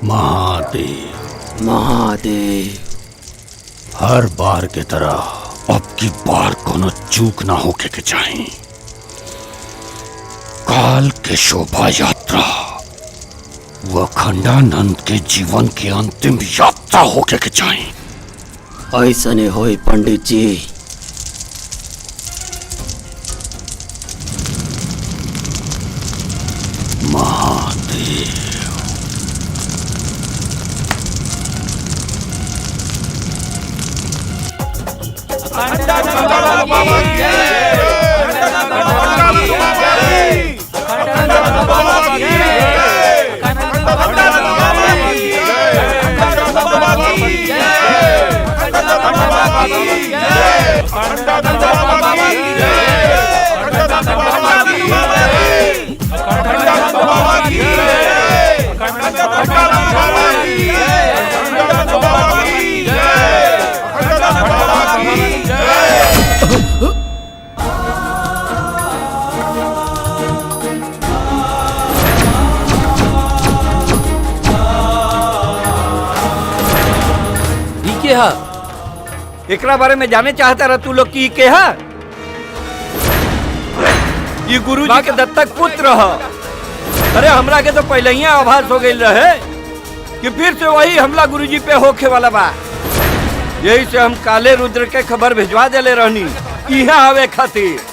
महादेव महादेव, हर बार के तरह अब की बार कोनो चूक ना होके के चाहिए। काल के शोभा यात्रा वो अखंडानंद के जीवन की अंतिम यात्रा होके के चाहिए। ऐसा नहीं होई पंडित जी। महादेव, एकरा बारे में जाने चाहता रहा तू लोग की के है? ये गुरुजी के दत्तक पुत्र है। अरे हमरा के तो पहले ही आभास हो गई रहे कि फिर से वही हमला गुरुजी पे होखे वाला बा। यही से हम काले रुद्र के खबर भिजवा देले रहनी यहाँ आवे खातिर।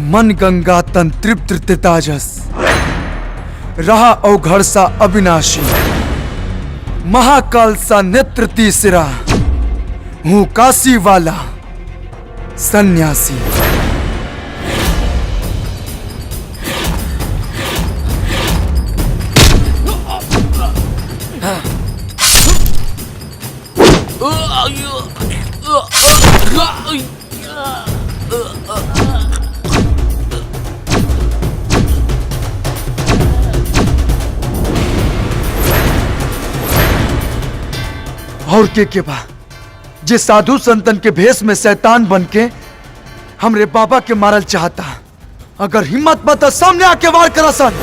मन गंगा तन तृप्त तेताजस, रहा अवघड़ सा अविनाशी, महाकाल सा नेत्र तीसरा, हूं काशी वाला सन्यासी। और के बा जे साधु संतन के भेष में शैतान बन के हमरे बाबा के मारल चाहता। अगर हिम्मत बता सामने आके वार करा सन।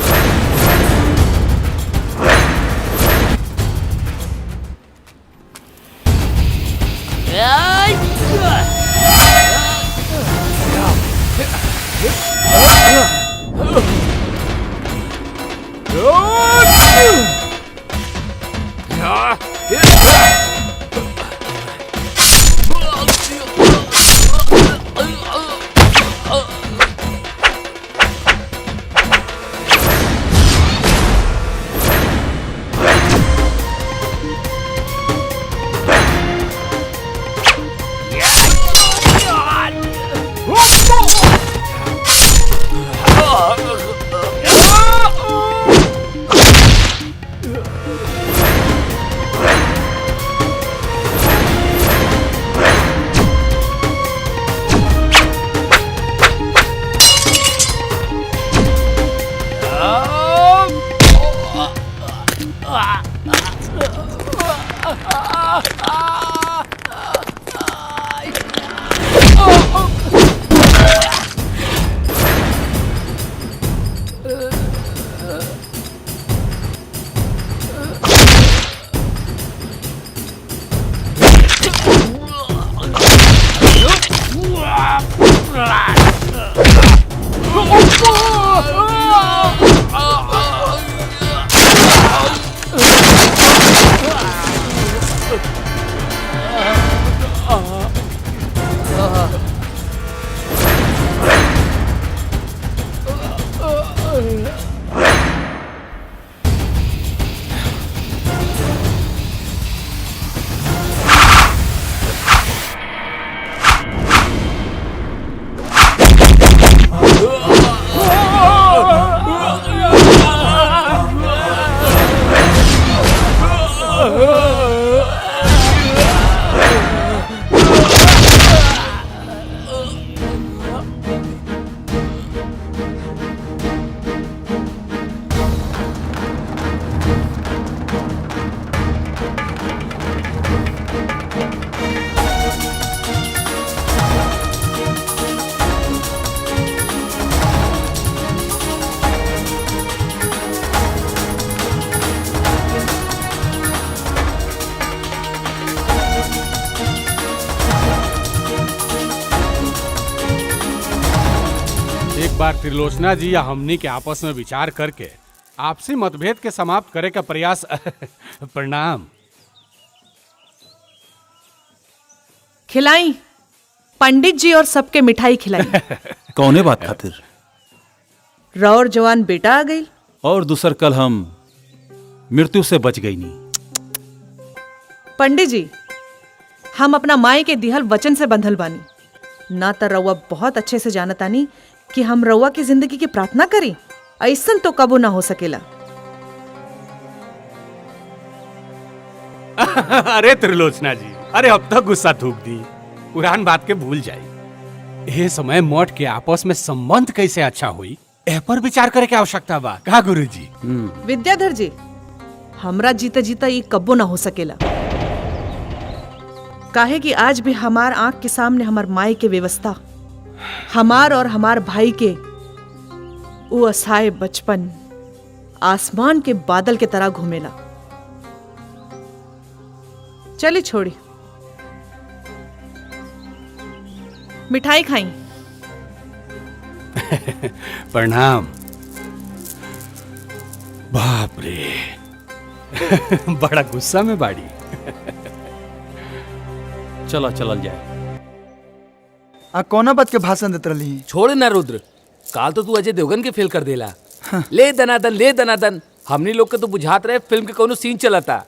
एक बार त्रिलोचना जी या हमनी के आपस में विचार करके आपसी मतभेद के समाप्त करे का प्रयास प्रणाम। खिलाई पंडित जी और सबके मिठाई खिलाई। कौने बात खातिर? रौर जवान बेटा आ गई और दूसर कल हम मृत्यु से बच गई नहीं। पंडित जी, हम अपना माई के दिहल वचन से बंधल बानी। ना तो रउआ बहुत अच्छे से जानतानी कि हम रउआ की जिंदगी की प्रार्थना करी, ऐसन तो कबो ना हो सकेला। अरे त्रिलोचना जी, अरे अब तक गुस्सा थूक दी, पुरान बात के भूल जाई। ये समय मठ के आपस में संबंध कैसे अच्छा हुई ए पर विचार करे के आवश्यकता बा का गुरुजी? विद्याधर जी, हमरा जीता जीता ये कब्बो ना हो सकेला। काहे कि आज भी हमार आंख के सामने हमार माई के व्यवस्था, हमार और हमार भाई के वो असाय बचपन आसमान के बादल के तरह घूमेला। चली छोड़ी, मिठाई खाई। प्रणाम। बाप रे बड़ा गुस्सा में बाड़ी। चला चलल जाए। आ कौना बात के भाषण देत रही? छोड़ ना रुद्र, काल तो तू अजय देवगन के फेल कर देला। ले दनादन ले दनादन, हमनी लोग के तो बुझात रहे फिल्म के कोनो सीन चलता।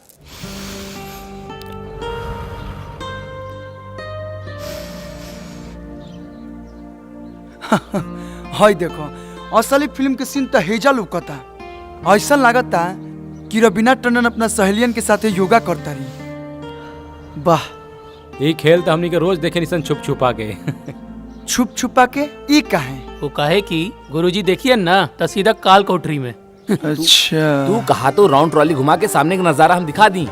हाय देखो, असली फिल्म के सीन तो हेजा लुकता। ऐसा लागता कि रवीना टंडन अपना सहेलियन के साथ योगा करता रही। वाह, ये खेल तो हमनी के रोज देखे निसन छुप छुपा के। छुप छुपा के ई काहे? वो कहे कि गुरुजी देखिए ना तो सीधा काल कोठरी में। अच्छा, तू कहा तो राउंड ट्रॉली घुमा के सामने का नजारा हम दिखा दी।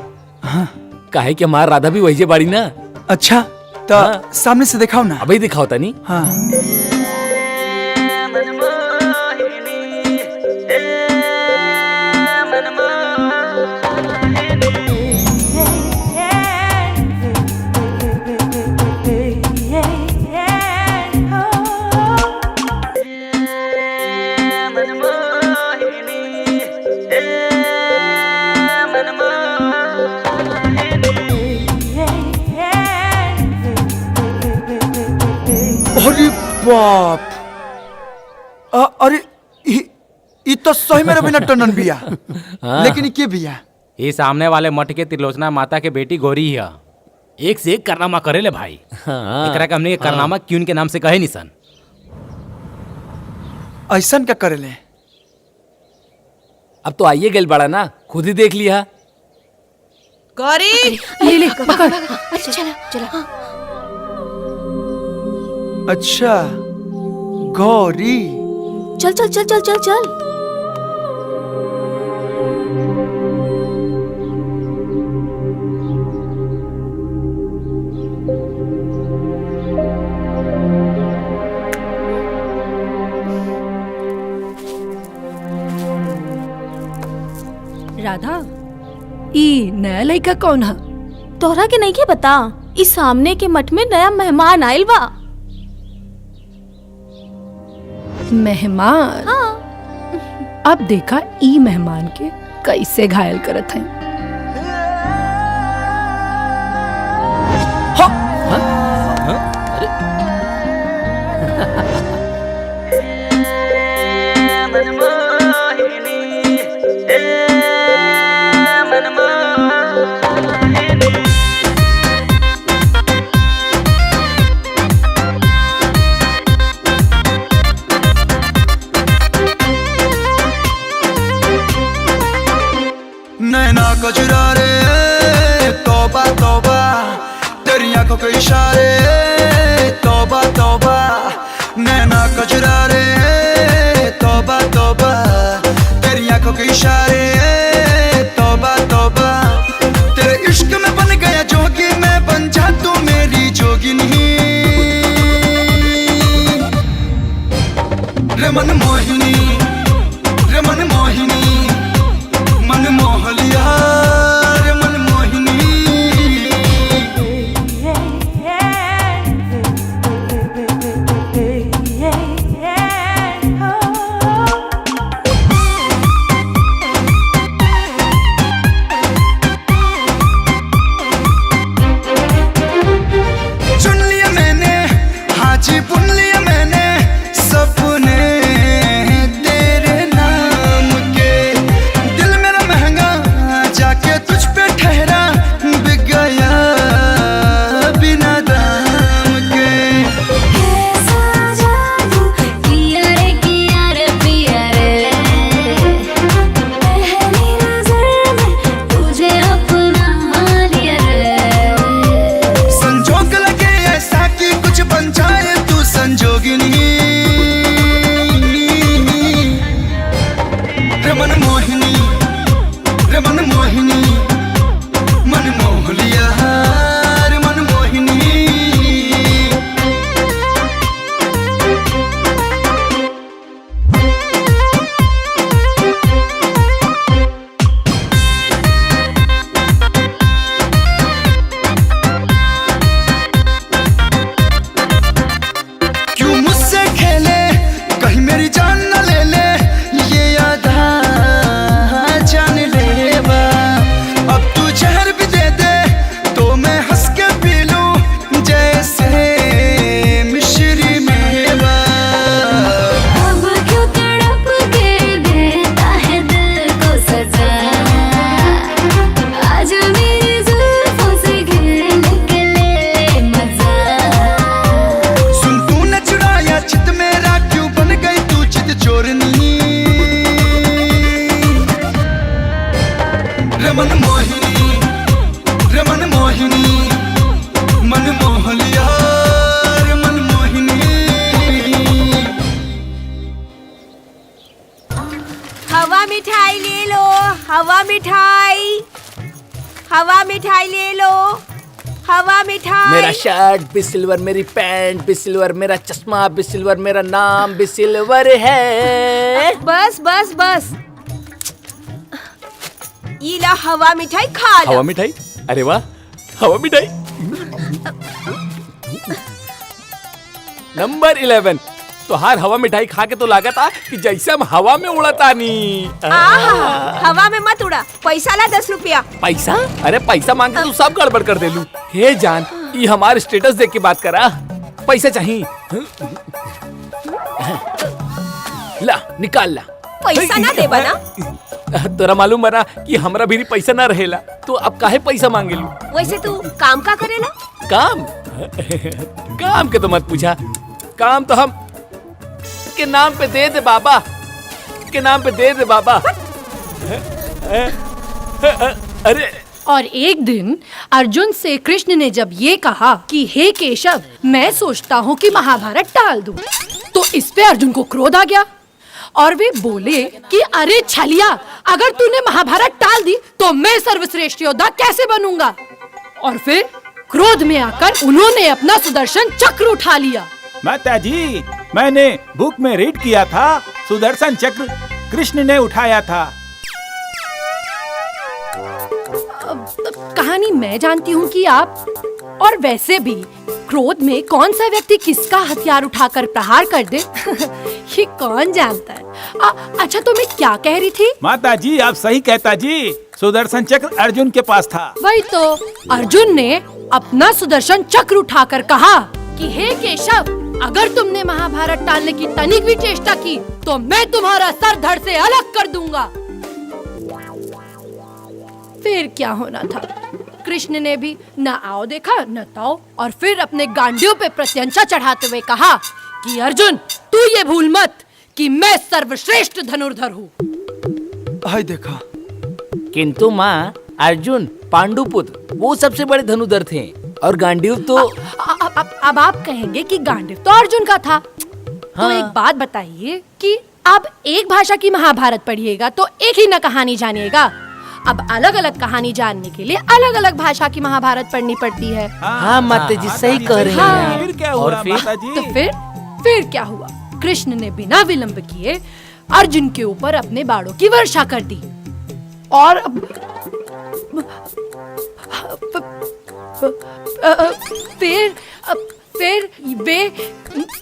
काहे कि हमारा राधा भी वही बाड़ी ना। अच्छा तो सामने से दिखाओ ना। अभी दिखाओ तनी। हाँ, अरे बाप, अरे ई तो सही में रवीना टंडन बिया। लेकिन के बिया? ये सामने वाले मठ के त्रिलोचना माता के बेटी गौरी है। एक से एक करनामा करे ले भाई। एकरा के हमने के करनामा क्यों के नाम से कहे निसन। ऐसन क्या करे ले? अब तो आइए गेल बड़ा ना, खुद ही देख लिया। गौरी, ले ले पकड़। अच्छा चला चला। अच्छा गौरी, चल चल चल चल चल चल। राधा, ई नया लड़का कौन है? तोहरा के नहीं के बता, इस सामने के मठ में नया मेहमान आयल बा। मेहमान? हाँ। अब देखा ई मेहमान के कैसे घायल करत है। नैना कचरा रे, तौबा तौबा, तेरी आंखों के इशारे, तौबा तौबा। नैना कचरा रे, तौबा तौबा, तेरी आंखों के इशारे, तौबा तौबा। तेरे इश्क में बन गया जोगी, मैं बन जा तू मेरी जोगिनी। रे मन मोहिनी, रे मन मोहिनी, मन मोह लिया रे मन मोहिनी। मन मोहिनी, रे मन मोहिनी, मन मोह लिया रे मन मोहिनी। हवा मिठाई ले लो, हवा मिठाई, हवा मिठाई ले लो, हवा मिठाई। मेरा शर्ट भी सिल्वर, मेरी पैंट भी सिल्वर, मेरा चश्मा भी सिल्वर, मेरा नाम भी सिल्वर है। बस बस बस, ये ला हवा मिठाई खा लो। हवा मिठाई, अरे वाह, हवा मिठाई। नंबर 11, तो हर हवा मिठाई खा के तो लागत आ कि जैसे हम हवा में उड़ता नी। हवा में मत उड़ा, पैसा ला 10 रुपया। पैसा? अरे पैसा मांग के तू सब गड़बड़ कर देलू। हे जान, ये हमारे स्टेटस देख के बात करा, पैसा चाहिए। ला निकाल ला। पैसा ना देबा ना? तोरा मालूम बना कि हमरा भी पैसा ना रहेला, तो अब काहे पैसा मांगेलू? वैसे तू काम का करेला? काम? काम के तो मत पूछा, काम तो हम के नाम पे दे दे बाबा, के नाम पे दे दे बाबा। अरे और एक दिन अर्जुन से कृष्ण ने जब ये कहा कि हे केशव, मैं सोचता हूँ कि महाभारत टाल दूं, तो इस पे अर्जुन को क्रोध आ गया और वे बोले कि अरे छलिया, अगर तूने महाभारत टाल दी तो मैं सर्वश्रेष्ठ योद्धा कैसे बनूंगा। और फिर क्रोध में आकर उन्होंने अपना सुदर्शन चक्र उठा लिया। माता जी, मैंने बुक में रीड किया था, सुदर्शन चक्र कृष्ण ने उठाया था। कहानी मैं जानती हूँ कि आप, और वैसे भी क्रोध में कौन सा व्यक्ति किसका हथियार उठाकर प्रहार कर दे ये कौन जानता है। अच्छा, तो मैं क्या कह रही थी? माता जी आप सही कहता जी, सुदर्शन चक्र अर्जुन के पास था। वही तो, अर्जुन ने अपना सुदर्शन चक्र उठाकर कहा कि हे केशव, अगर तुमने महाभारत टालने की तनिक भी चेष्टा की तो मैं तुम्हारा सर धड़ से अलग कर दूंगा। फिर क्या होना था, कृष्ण ने भी न आओ देखा न ताओ, और फिर अपने गांडियों पे प्रत्यंचा चढ़ाते हुए कहा कि अर्जुन, तू ये भूल मत कि मैं सर्वश्रेष्ठ धनुर्धर हूँ। हाय देखा। किंतु माँ, अर्जुन पांडुपुत्र वो सबसे बड़े धनुर्धर थे, और गांडीव तो अब आप कहेंगे कि गांडीव तो अर्जुन का था। तो एक बात बताइए कि अब एक भाषा की महाभारत पढ़िएगा तो एक ही न कहानी जानिएगा। अब अलग अलग कहानी जानने के लिए अलग अलग भाषा की महाभारत पढ़नी पड़ती है। हाँ माता जी सही कह रही हैं। फिर क्या हुआ माता जी? तो फिर क्या हुआ, कृष्ण ने बिना विलंब किए अर्जुन के ऊपर अपने बाणों की वर्षा कर दी, और फिर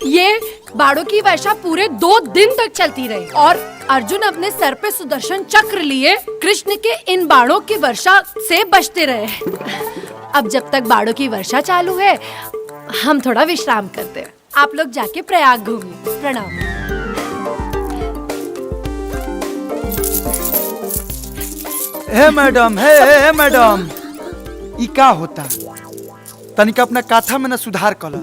ये बाणों की वर्षा पूरे 2 दिन तक चलती रही, और अर्जुन अपने सर पे सुदर्शन चक्र लिए कृष्ण के इन बाणों की वर्षा से बचते रहे। अब जब तक बाणों की वर्षा चालू है, हम थोड़ा विश्राम करते हैं। आप लोग जाके प्रयाग घूमिए। प्रणाम। हे मैडम, हे मैडम, ई का होता? तनिक अपना काथा में न सुधार कला,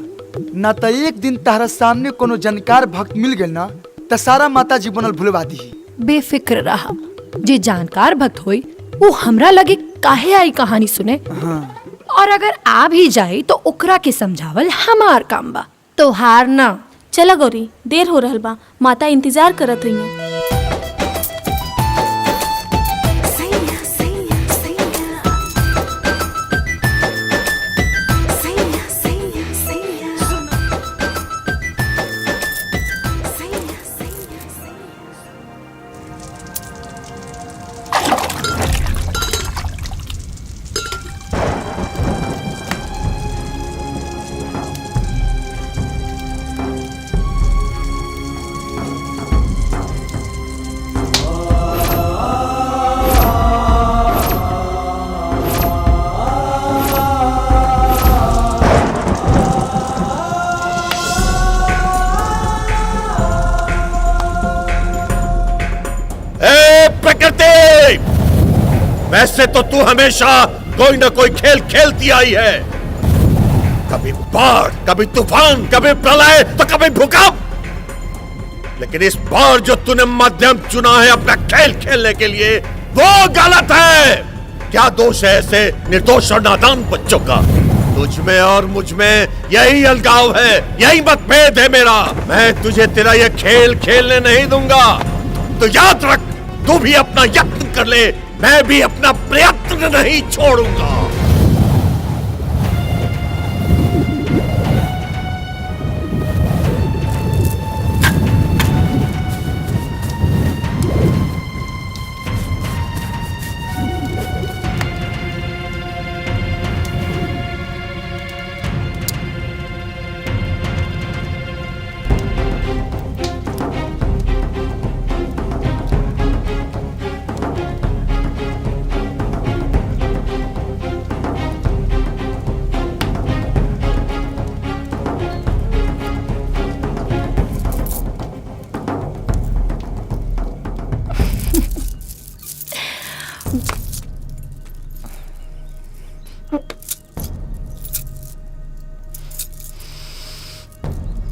ना तो एक दिन तारा सामने कोनो जानकार भक्त मिल गए ना तो सारा माता जी बनल भुलवा दी। बेफिक्र रहा, जे जानकार भक्त होई वो हमरा लगे काहे आई कहानी सुने। हाँ। और अगर आ भी जाए तो ओकरा के समझावल हमार काम बा, तो हार ना। चला गौरी, देर हो रहल बा, माता इंतजार करत रही हैं। वैसे तो तू हमेशा कोई ना कोई खेल खेलती आई है, कभी बाढ़, कभी तूफान, कभी प्रलय, तो कभी भूकंप। लेकिन इस बार जो तूने माध्यम चुना है अपना खेल खेलने के लिए, वो गलत है। क्या दोष है ऐसे निर्दोष और नादान बच्चों का? तुझ में और मुझ में यही अलगाव है, यही मतभेद है मेरा। मैं तुझे तेरा ये खेल खेलने नहीं दूंगा। तो याद रख, तू भी अपना यत्न कर ले, मैं भी अपना प्रयत्न नहीं छोड़ूंगा।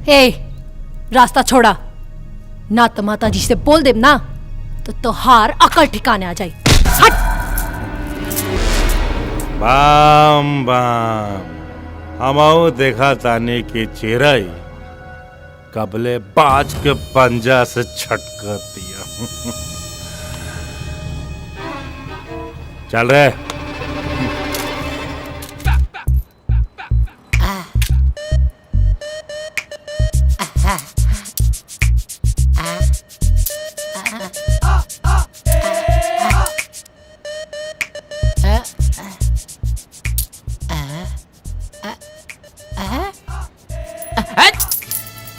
ए, रास्ता छोड़ा, ना तो माता जी से बोल देव ना तो तोहार अकल ठिकाने आ जाई। हट! बाम बाम हमाऊ देखा ताने की चिराई कबले बाज के पंजा से छटका दिया। चल रहे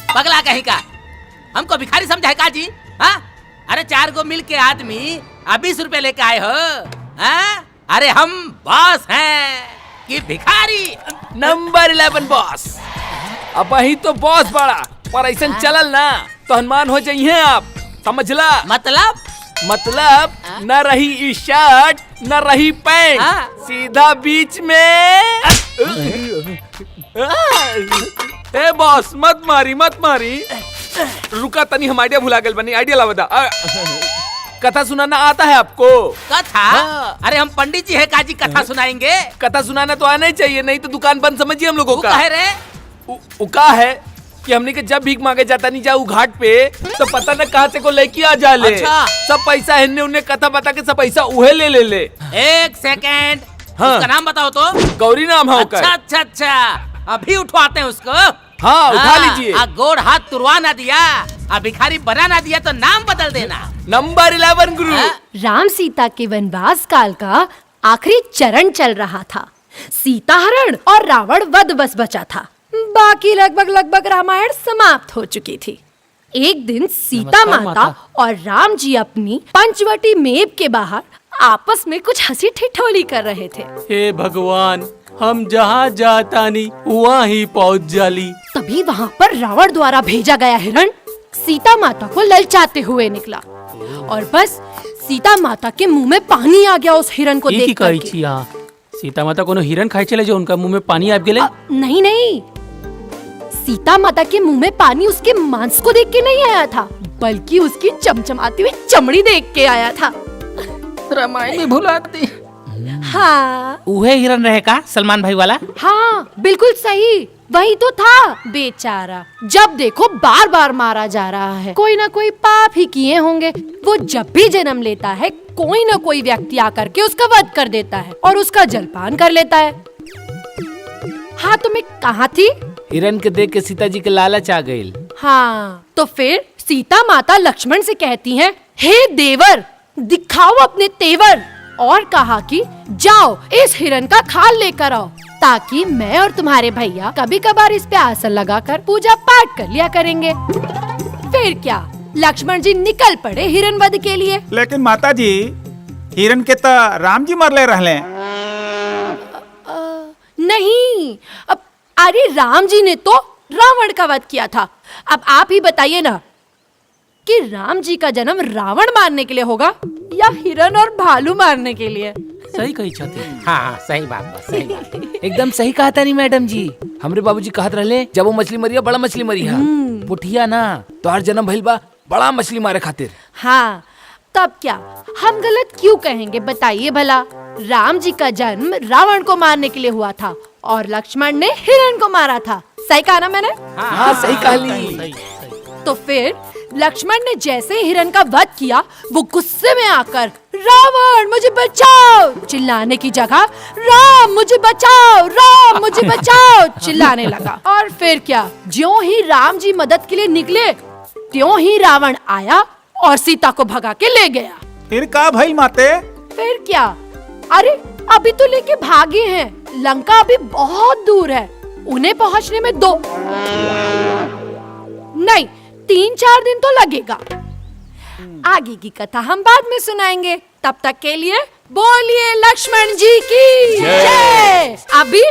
पगला कहीं का हमको भिखारी समझा है का जी? हाँ? अरे 4 गो मिल के आदमी 20 रुपए लेके आए हो? हाँ? अरे हम बॉस हैं कि भिखारी? Number 11 boss. अब वही तो बॉस बड़ा, पर ऐसा चलल ना तो हनुमान हो जाइए आप, समझला? मतलब न रही ई शर्ट न रही पैंट, सीधा बीच में। ए बॉस मत मारी रुका तनी, हम आइडिया भुला गए बनी, आइडिया ला बता। कथा सुनाना आता है आपको? कथा? अरे हम पंडित जी है काजी कथा सुनाएंगे? कथा सुनाना तो आना ही चाहिए, नहीं तो दुकान बंद समझिए हम लोगों का। कहे रे उका है कि हमने के जब भीख मांगे जाता नहीं जाऊ घाट पे तो पता न कहाँ से को लेके आ जा ले। अच्छा। सब पैसा है उन्हें कथा बता के सब पैसा उहे ले। 1 सेकेंड, हाँ। उसका नाम बताओ तो। गौरी नाम है अच्छा अच्छा अच्छा, अभी उठवाते हैं उसको। हाँ उठा लीजिए। गोड़ हाथ तुरवा ना दिया, भिखारी बना ना दिया तो नाम बदल देना। नंबर 11 गुरु। राम सीता के वनवास काल का आखिरी चरण चल रहा था। सीता हरण और रावण वध बस बचा था, बाकी लगभग रामायण समाप्त हो चुकी थी। एक दिन सीता माता और राम जी अपनी पंचवटी मेव के बाहर आपस में कुछ हंसी ठिठोली कर रहे थे। हे भगवान, हम जहाँ जाता नहीं वहाँ ही पहुँच जाली। तभी वहाँ पर रावण द्वारा भेजा गया हिरण सीता माता को ललचाते हुए निकला और बस सीता माता के मुंह में पानी आ गया उस हिरण को देख करके। सीता माता को हिरण खाई चले जो उनका मुंह में पानी आ गए? नहीं, सीता माता के मुंह में पानी उसके मांस को देख के नहीं आया था, बल्कि उसकी चमचमाती हुई चमड़ी देख के आया था। रामायण में भुलाती। हाँ उहे हिरण रहे का सलमान भाई वाला? हाँ बिल्कुल सही, वही तो था। बेचारा जब देखो बार बार मारा जा रहा है, कोई ना कोई पाप ही किए होंगे। वो जब भी जन्म लेता है कोई ना कोई व्यक्ति आकर के उसका वध कर देता है और उसका जलपान कर लेता है। हाँ तो मैं कहाँ थी? हिरण के देख के सीता जी के लालच आ गई। हाँ तो फिर सीता माता लक्ष्मण से कहती हैं, हे देवर दिखाओ अपने तेवर, और कहा कि जाओ इस हिरण का खाल लेकर आओ ताकि मैं और तुम्हारे भैया कभी कभार इस पे आसन लगाकर पूजा पाठ कर लिया करेंगे। फिर क्या, लक्ष्मण जी निकल पड़े हिरण वध के लिए। लेकिन माता जी हिरण के तो राम जी मरले रहले। नहीं, अब अरे राम जी ने तो रावण का वध किया था। अब आप ही बताइए ना कि राम जी का जन्म रावण मारने के लिए होगा या हिरण और भालू मारने के लिए? सही कही छथी। हाँ सही बात एकदम सही कहा था नहीं मैडम जी। हमरे बाबूजी कहत रहले जब वो मछली मरिया बड़ा मछली मरिया, पुठिया ना तो हर जन्म भइल बा बड़ा मछली मारे खातिर। हाँ तब क्या, हम गलत क्यों कहेंगे बताइए भला। राम जी का जन्म रावण को मारने के लिए हुआ था और लक्ष्मण ने हिरण को मारा था। सही कहा ना मैंने? हाँ सही कहा। तो फिर लक्ष्मण ने जैसे ही हिरण का वध किया, वो गुस्से में आकर रावण मुझे बचाओ चिल्लाने की जगह राम मुझे बचाओ, राम मुझे बचाओ चिल्लाने लगा। और फिर क्या, ज्यों ही राम जी मदद के लिए निकले, त्यों ही रावण आया और सीता को भगा के ले गया। फिर का भाई माते? फिर क्या, अरे अभी तो लेके भागे हैं, लंका अभी बहुत दूर है, उन्हें पहुंचने में 2 नहीं 3-4 दिन तो लगेगा। आगे की कथा हम बाद में सुनाएंगे, तब तक के लिए बोलिए लक्ष्मण जी की जय। अभी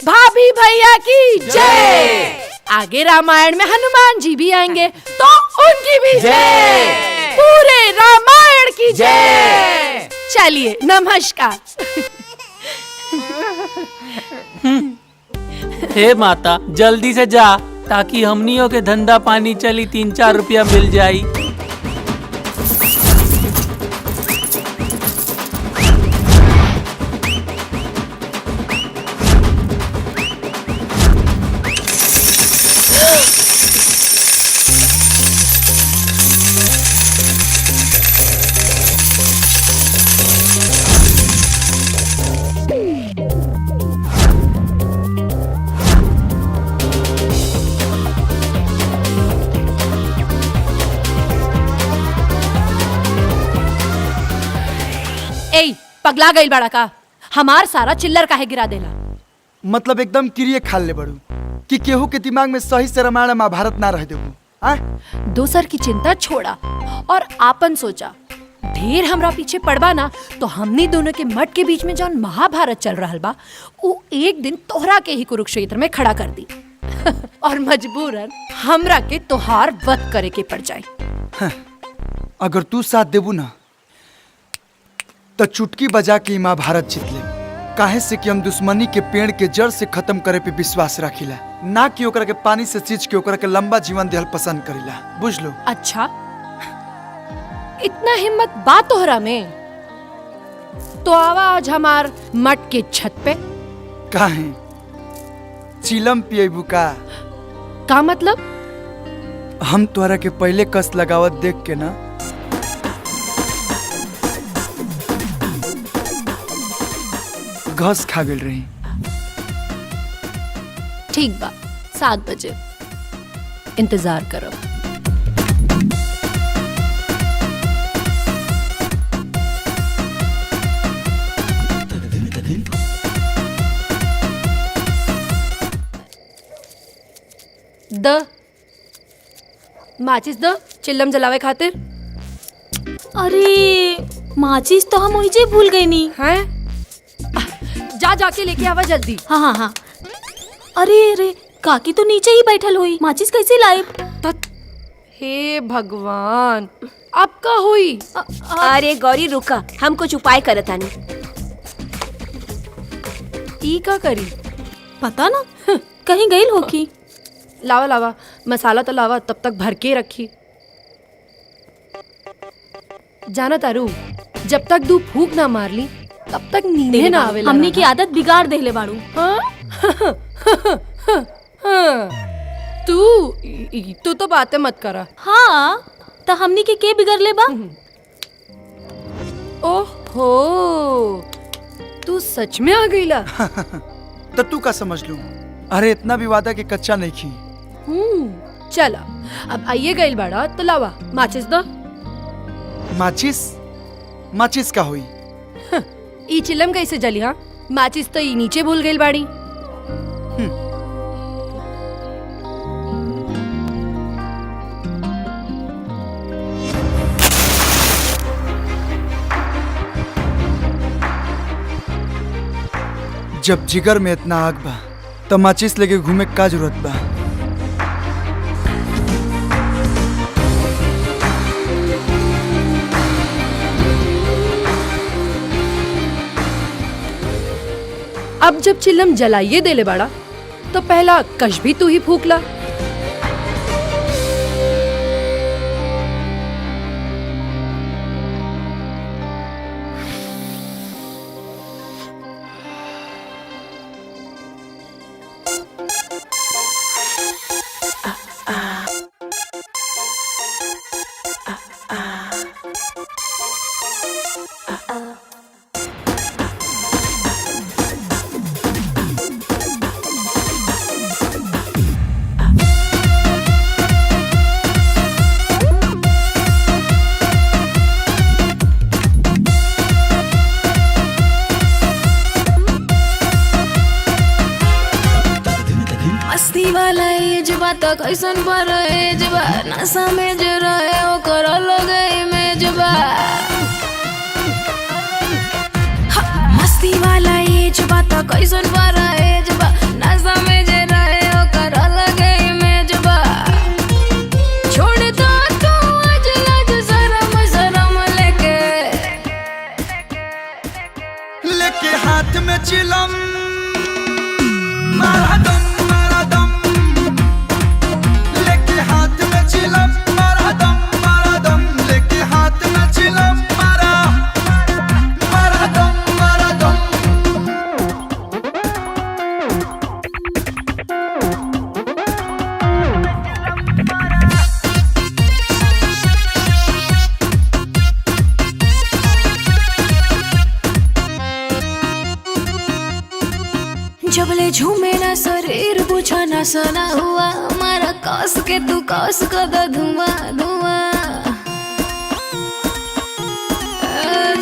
भाभी भैया की जय। आगे रामायण में हनुमान जी भी आएंगे तो उनकी भी जय। पूरे रामायण की जय। चलिए नमस्कार। हे माता जल्दी से जा, ताकि हमनियों के धंधा पानी चली, 3-4 रुपया मिल जाई। पगला गई बड़ा का, हमार सारा चिल्लर काहे गिरा देला। मतलब एकदम किरिए खाल ले बड़ू कि केहू के दिमाग में सही से रामायण महाभारत ना रह देबू। दोसर की चिंता छोड़ा और आपन सोचा। ढेर हमरा पीछे पड़बा ना तो हमनी दोनों के मठ के बीच में जौन महाभारत चल रहा बा, वो एक दिन तोहरा के ही कुरुक्षेत्र में खड़ा कर दी और मजबूरन हमरा के तोहार वध करे के पड़ जाए। अगर तू साथ देबू ना तो चुटकी बजा के महाभारत जीत ले। काहे से कि हम दुश्मनी के पेड़ के जड़ से खत्म करे पे विश्वास रखिला, ना कि ओकरा के पानी से सींच के ओकरा के लंबा जीवन देहल पसंद करिला। बुझ लो। अच्छा, इतना हिम्मत बात तोहरा में? तो आवा आज हमार मठ के छत पे। काहे चिलम पिएबू का? का मतलब? हम तोहरा के पहले कस लगावत देख के ना घस खा गई रही। ठीक बा, 7 बजे इंतजार करो। द माचिस द चिल्लम जलावे खातिर। अरे माचिस तो हम ओहिजे भूल गई नी। हैं? जाके लेके आवा जल्दी। हाँ। अरे काकी तो नीचे ही बैठल हुई, माचिस कैसे लाए? हे भगवान, अब का हुई? अरे गौरी रुका, हम कुछ उपाय करत आनी। ई का करी? पता ना, कहीं गई होगी। लावा मसाला तो लावा, तब तक भर के रखी। जाना तारू, जब तक दू फूक ना मार ली तब तक नींद ना आवे। हमनी की आदत बिगाड़ देले बाड़ू। तू तो बातें मत करा। हाँ, तो हमनी के बिगड़ बा? ओहो, तू सच में आ गईला। तो तू का समझ लू? अरे इतना भी वादा के कच्चा नहीं खी। चला, अब आइए गईल बाड़ा तो लावा माचिस दो। माचिस का हुई? ई चिलम कैसे जली? हाँ, माचिस तो ई नीचे भूल गई बाड़ी। जब जिगर में इतना आग बा तो माचिस लेके घूमे का जरूरत बा? अब जब चिल्लम जलाइए देले बाड़ा तो पहला कश भी तू ही फूकला। बात कैसन पर एजबा नशा में जो रहे ओकर अलग इमेजबा मस्ती वाला एज बात कैसन पर एजबा नशा में जो रहे ओकर अलग इमेजबा छोड़ दो तू आज लाज शरम शरम लेके हाथ में चिलम मारा दम लेके हाथ में चिलम मारा दम लेके हाथ में चिलम मारा दम जबले झूमे ना शरीर बुझा ना सना हुआ हमारा कस के तू कस कर धुआं धुआं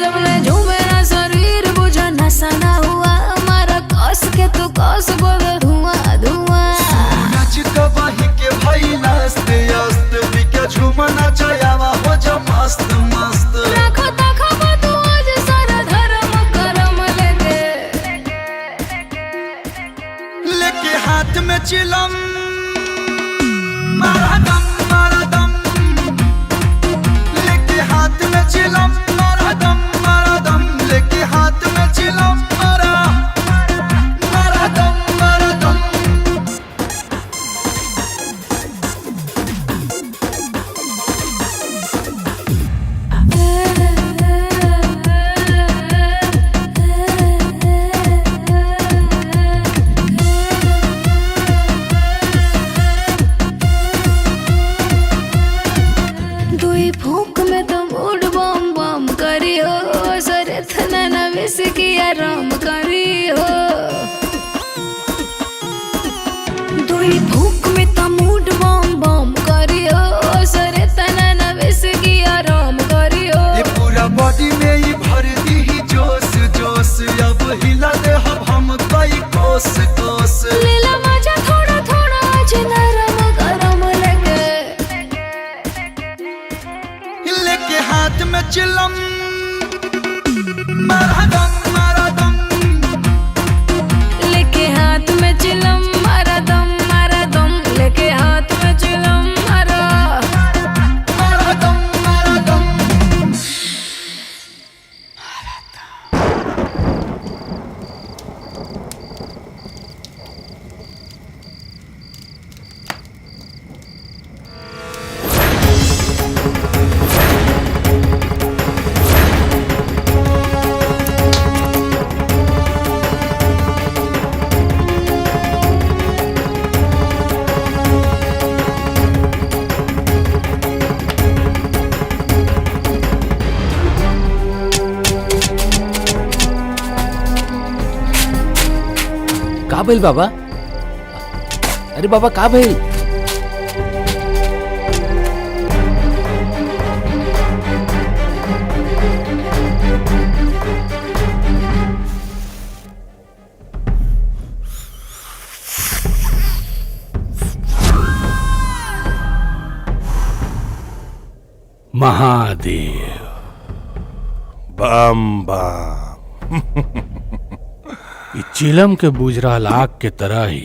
जबले झूमे ना शरीर बुझा ना सना हुआ हमारा कस के तू कस कर धुआं धुआं नाच कबाही के भाई नाचते आस्ते बिके झूमना चायावा हो जा मस्त मस्त रखो तखो तू आज सारा धर्म करम लेके हाथ में चिलम मारा दम लेके हाथ में चिलम मारा दम लेके हाथ में चिलम मारा दम दुई फूक में तो मूड बम बम करी हो सरे थना ना विस की आराम करी हो दुई फूक में तो मूड बम बम करी हो सरे थना ना विस की आराम करी हो ये पूरा बॉडी में ही भर दी ही जोश जोश अब हिला दे हम कई कोस कोस लीला मजा थोड़ा थोड़ा आज नरम गरम लेके हाथ में चिलम मारा दम लेके हाथ में चिलम मारा दम लेके हाथ में चिलम मारा दम का भइल बाबा? अरे बाबा का भइल? महादेव बम बम ई चिलम के बुझ रहल आग के तरह ही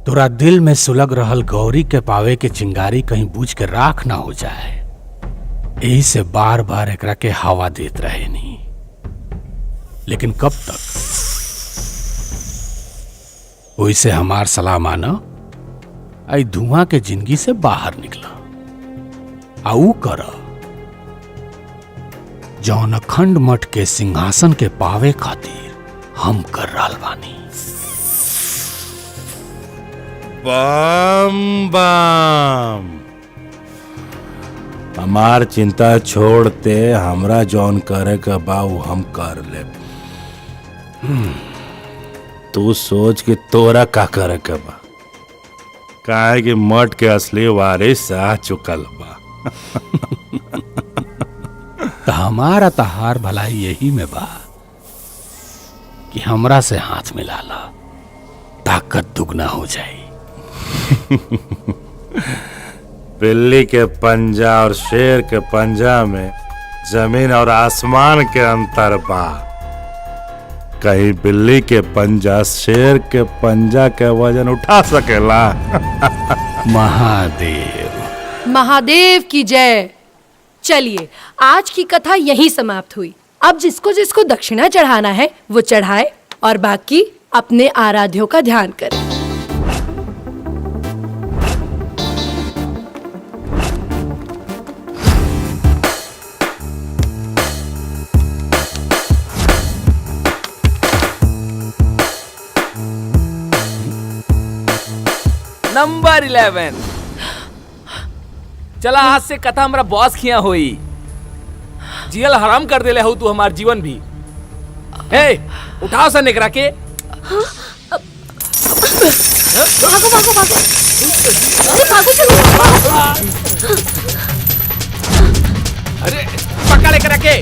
तोरा दिल में सुलग रहल गौरी के पावे के चिंगारी कहीं बुझ के राख ना हो जाए, यही से बार बार एकरा के हवा देत रहे नहीं। लेकिन कब तक? ओइसे हमार सलाह मानो, आई धुआं के जिंदगी से बाहर निकला आऊ कर जौन अखंड मठ के सिंहासन के पावे खातिर हम कर रहल बानी। बम बम हमार चिंता छोड़ते हमरा जौन करे का बा उ हम कर ले। तू सोच के तोरा का करे का बा, काहे कि मठ के असली वारिस आ चुकल बा। तो हमारा तहार भलाई यही में बा कि हमरा से हाथ मिला ला, ताकत दुगना हो जाए। बिल्ली के पंजा और शेर के पंजा में जमीन और आसमान के अंतर बा। कहीं बिल्ली के पंजा शेर के पंजा के वजन उठा सकेला? महादेव महादेव की जय। चलिए आज की कथा यहीं समाप्त हुई। अब जिसको जिसको दक्षिणा चढ़ाना है वो चढ़ाए और बाकी अपने आराध्यों का ध्यान करें। नंबर 11। चला आज से कथा हमरा बॉस खिया होई। जियल हराम कर देले हो तू हमार जीवन भी। हे उठाओ सा निकरा के। भागो भागो भागो, अरे भागो चलो। अरे पकड़ लेकर के।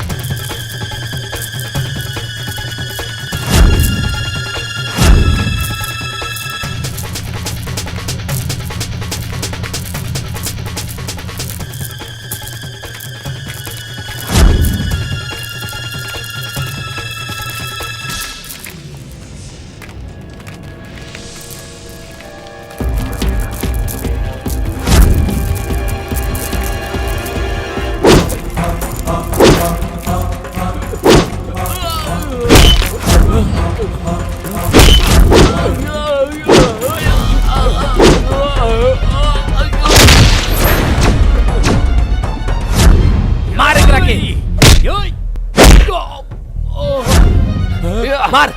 मार।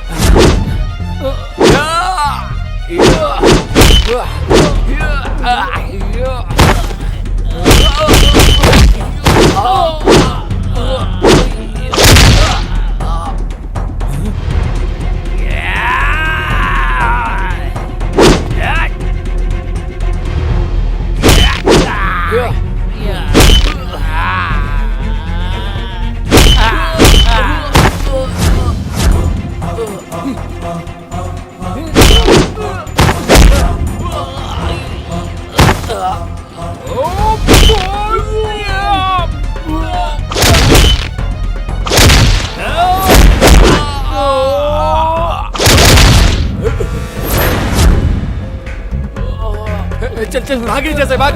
चल चल भागी जैसे भाग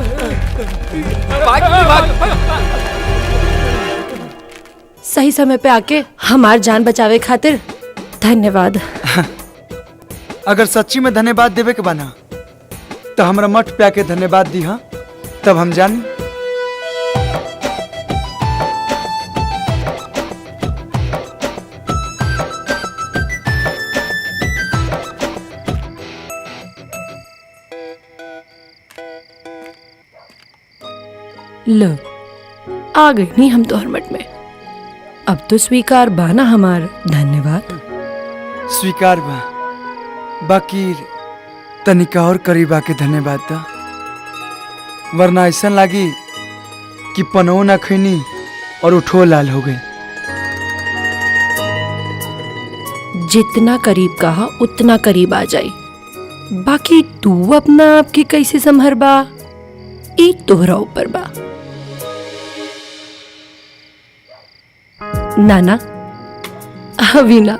भाग भाग। सही समय पे आके हमार जान बचावे खातिर धन्यवाद। अगर सच्ची में धन्यवाद देवे के बना तो हमरा मठ पे आके धन्यवाद दी। हाँ तब हम जान। लो आ गई नहीं हम तो हरमट में। अब तो स्वीकार बाना हमार धन्यवाद। स्वीकार बा, बाकी तनिका और करीब आके धन्यवाद दा, वरना ऐसा लागी कि पनो ना खैनी और उठो लाल हो गई। जितना करीब कहा उतना करीब आ जाई। बाकी तू अपना आपकी कैसे संभरबा ई तोहरा ऊपर बा। नाना अभी ना।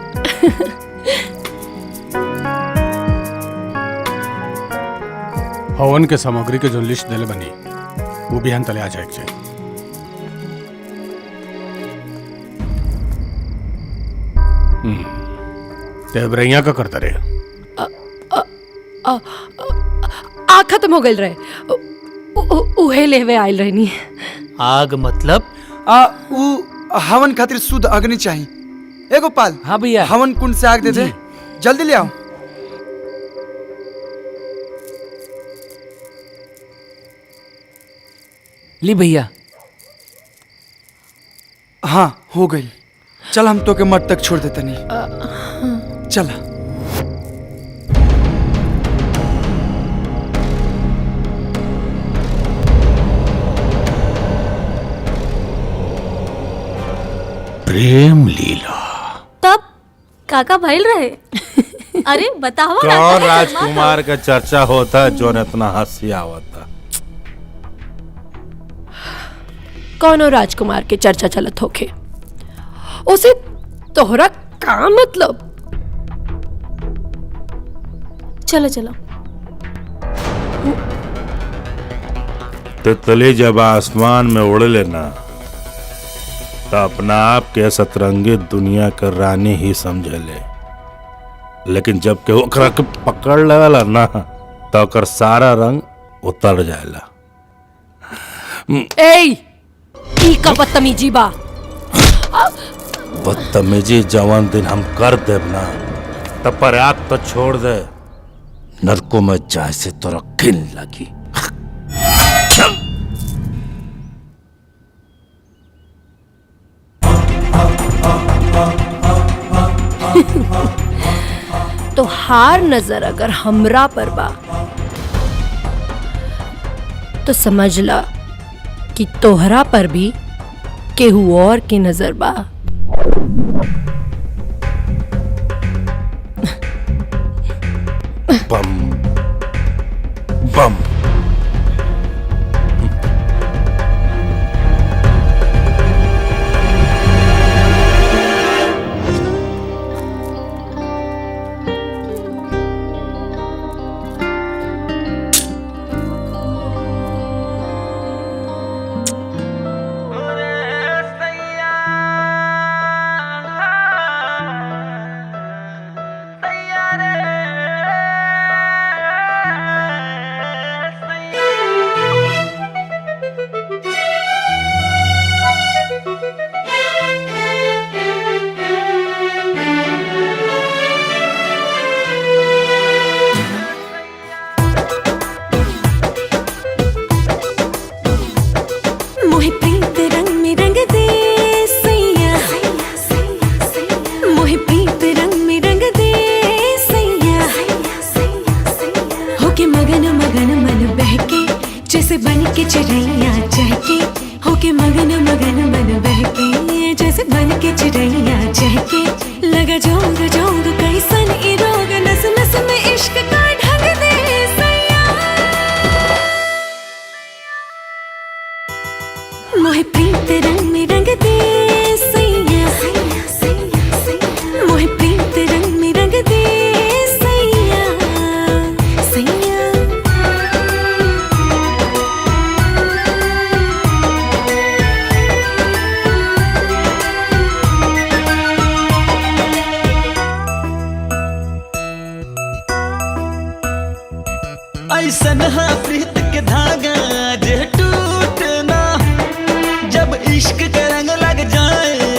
हवन के सामग्री के जो लिस्ट दिले बनी वो भी तले आ जाए। तेबरैया का करता रहे। आ खत्म हो गई रहे। उहे लेवे आयल रहनी। आग मतलब हवन खातिर शुद्ध अग्नि चाहिए। ए गोपाल। हाँ भैया। हवन कुंड से आग दे दे, जल्दी ले आओ। ली भैया। हाँ हो गई। चल हम तो के मठ तक छोड़ देते नहीं। चला। प्रेम लीला तब काका भइल रहे। अरे बताओ कौन राजकुमार का चर्चा होता है जो इतना हंसी आवता? कौनो राजकुमार के चर्चा चलत होखे, उसे तोहरा का मतलब? चलो चलो। तितली जब आसमान में उड़ लेना तो अपना आप के सतरंगी दुनिया का रानी ही समझ ले, लेकिन जब के ओकरा के पकड़ लेवला ना तो ओकर सारा रंग उतर जाएला। ई का बदतमीजी बा। बदतमीजी जवान दिन हम कर देब ना तब पर आग तो छोड़ दे, नरकों में जाए से तोरा घिन लगी। तो हार नजर अगर हमरा पर बा तो समझ ला कि तोहरा पर भी केहू और की नजर बा। बम बम। ऐसन हा प्रीत के धागा जे टूटना, जब इश्क के रंग लग जाए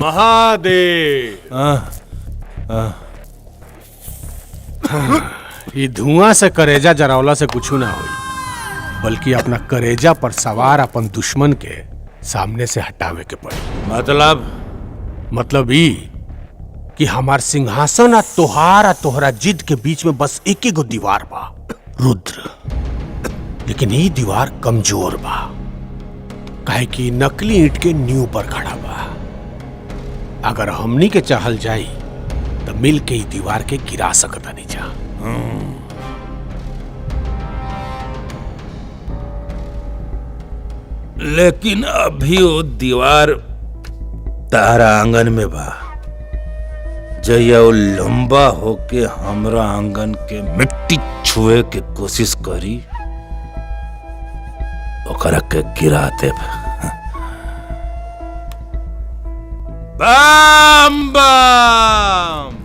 महादेव। ये धुआं से करेजा जरावला से कुछ ना होई, बल्कि अपना करेजा पर सवार अपन दुश्मन के सामने से हटावे के पड़ी। मतलब ई कि हमार सिंहासन आ तोहरा जिद के बीच में बस एक ही गो दीवार बा, रुद्र। लेकिन ये दीवार कमजोर बा, काहे कि नकली ईंट के नींव पर खड़ा बा। अगर हमनी के चाहल जाई तो मिल के ही दीवार के गिरा सकता नहीं जा। लेकिन अभी वो दीवार तारा आंगन में बा, जया वो लंबा होके हमरा आंगन के मिट्टी छुए के कोशिश करी, ओकरा के गिरा देब। बम बम।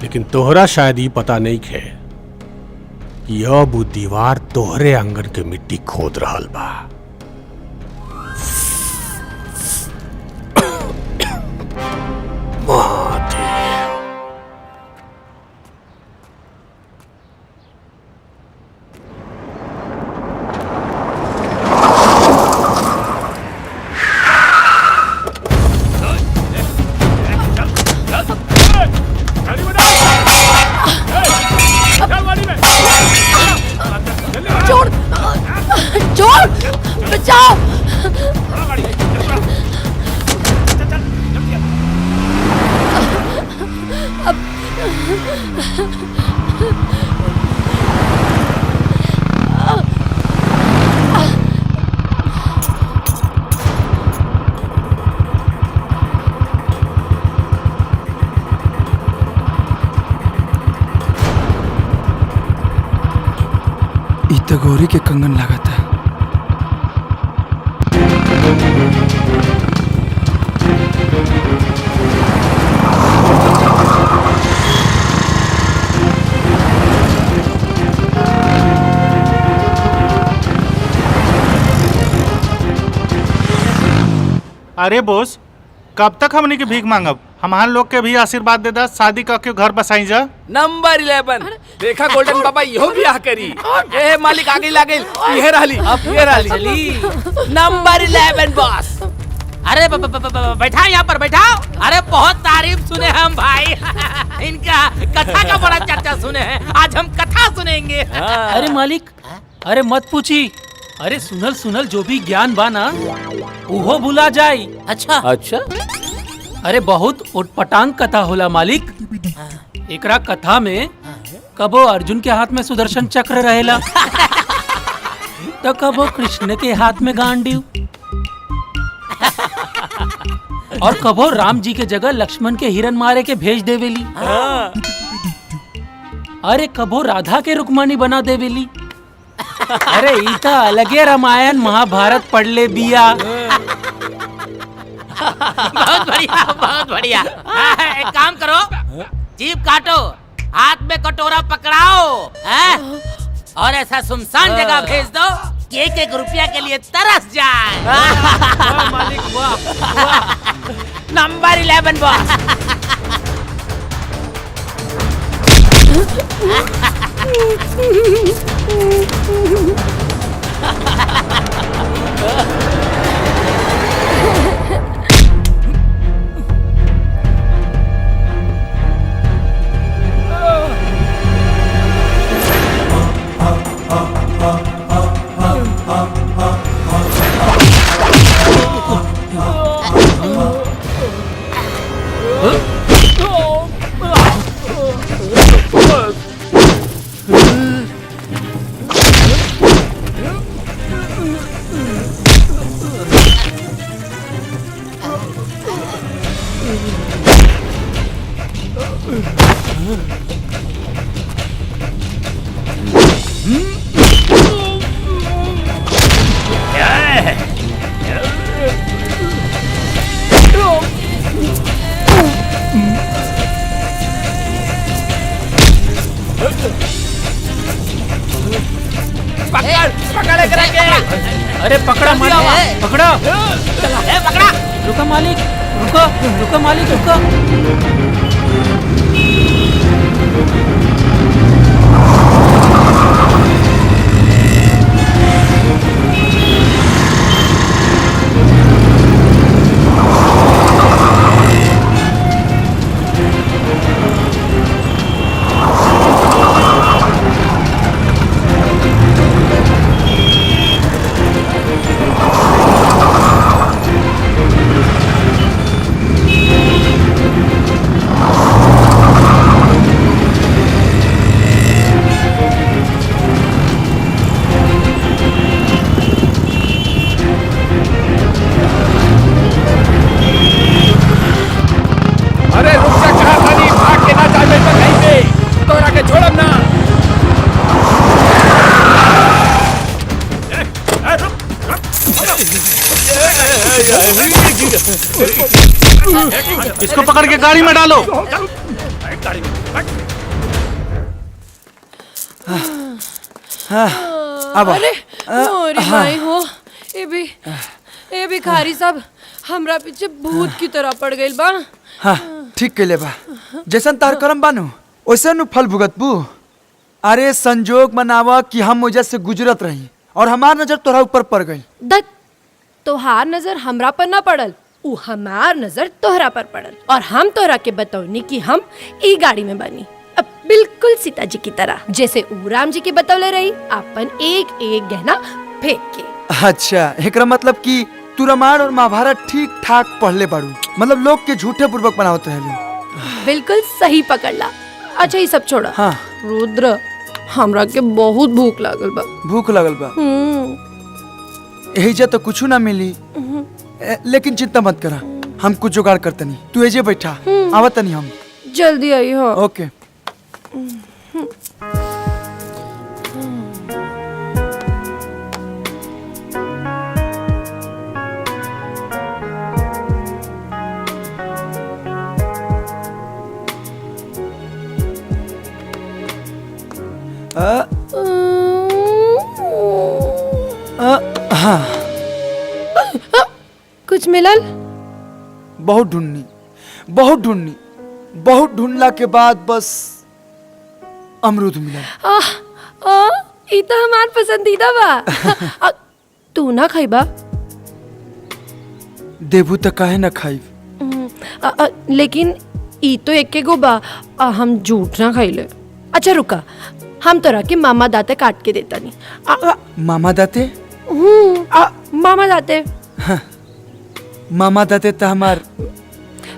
लेकिन तोहरा शायद ये पता नहीं खे कि अब वो दीवार तोहरे आंगन के मिट्टी खोद रहल बा। चोर बचाओ। गौरी के कंगन लागत है। अरे बोस, कब तक हमने की भीख मांगब? हमार लोग के भी आशीर्वाद दे दा, शादी करके घर बसाई जा। नंबर 11 देखा गोल्डन बाबा इहो ब्याह करी। ए मालिक आगे लागे ये रहली, अब ये रहली नंबर 11 बॉस। अरे बैठा यहाँ पर बैठाओ। अरे बहुत तारीफ सुने हम भाई इनका कथा का बड़ा चर्चा सुने हैं, आज हम कथा सुनेंगे। अरे मालिक, अरे मत पूछी। अरे सुनल सुनल जो भी ज्ञान बा ना उहो भुला जाई। अच्छा अच्छा। अरे बहुत उटपटांग कथा होला मालिक। एकरा कथा में कबो अर्जुन के हाथ में सुदर्शन चक्र रहेला तो कबो कृष्ण के हाथ में गांडीव, और कबो राम जी के जगह लक्ष्मण के हिरन मारे के भेज देवेली। अरे कबो राधा के रुक्मणी बना देवेली। अरे इता अलगे रामायण महाभारत पढ़ ले बिया। बहुत बढ़िया बहुत बढ़िया। एक काम करो, जीभ काटो, हाथ में कटोरा पकड़ाओ और ऐसा सुनसान जगह भेज दो कि 1-1 रुपया के लिए तरस जाए। मालिक वाह। Number 11 boss. अरे पकड़ा मालिक, पकड़ा। पकड़ा। रुका मालिक। रुको रुको मालिक रुको। अरे रुक जा, कहा था नहीं, भाग के ना जाए तो कहीं पे तो आके छोड़म ना। इसको पकड़ के गाड़ी में डालो। अब अरे मोरी माई हो, ए भिखारी साहब हमरा पीछे भूत की तरह पड़ गइल बा। हाँ ठीक कैले बा, जैसन तार करम बानू वैसे नु फल भुगत बू। अरे संजोग मनावा कि हम वजह से गुजरत रही और हमार नजर तोरा ऊपर पड़ गई। दत्त तोहार नजर हमरा पर ना पड़ल, उ हमार नजर तोहरा पर पड़ल और हम तोहरा के बतौनी कि हम ई गाड़ी में बनी, अब बिल्कुल सीता जी की तरह, जैसे उ राम जी के बतौले रही, अपन एक एक गहना फेंक के। अच्छा एकरा मतलब कि तू रामायण और महाभारत ठीक ठाक पढ़ले बाड़ू, मतलब लोग के झूठे पूर्वक बनावत रहलू। बिल्कुल सही पकड़ला। अच्छा ये सब छोड़ा। हाँ रुद्र हमरा के बहुत भूख लागल बा। भूख लगल बा, यही जा तो कुछ ना मिली, लेकिन चिंता मत करा, हम कुछ जुगाड़ करतनी, तू एजे बैठा, आवतनी हम। जल्दी आई हो। ओके। हाँ कुछ मिलल? बहुत ढूंढनी, बहुत ढूंढनी, बहुत ढूंढला के बाद बस अमरूद मिला। ई तो हमार पसंदीदा बा। तू ना खाइबा? देबू तो काहे ना खाई। लेकिन ई तो एके गो बा, हम झूठ ना खाइले। अच्छा रुका, हम तोरा के मामा दाते काट के देता नहीं। मामा दाते? मामा दाते। मामा दाते तो हमार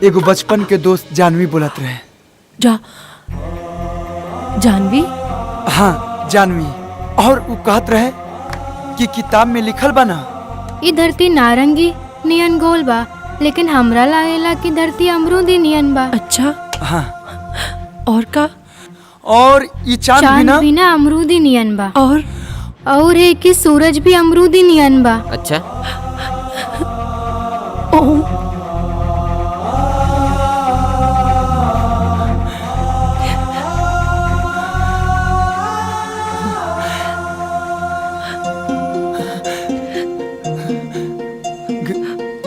एगो बचपन के दोस्त जानवी बोलत रहे। जानवी? हाँ जानवी, और वो कहत रहे कि किताब में लिखल बा ना, ई धरती नारंगी नियन गोल बा, लेकिन हमरा लागेला कि धरती अमरूदी नियन बा। अच्छा हाँ और का? और ये चांद बिना अमरूदी नियन बा। और है कि सूरज भी अमरूदी नियन बा। अच्छा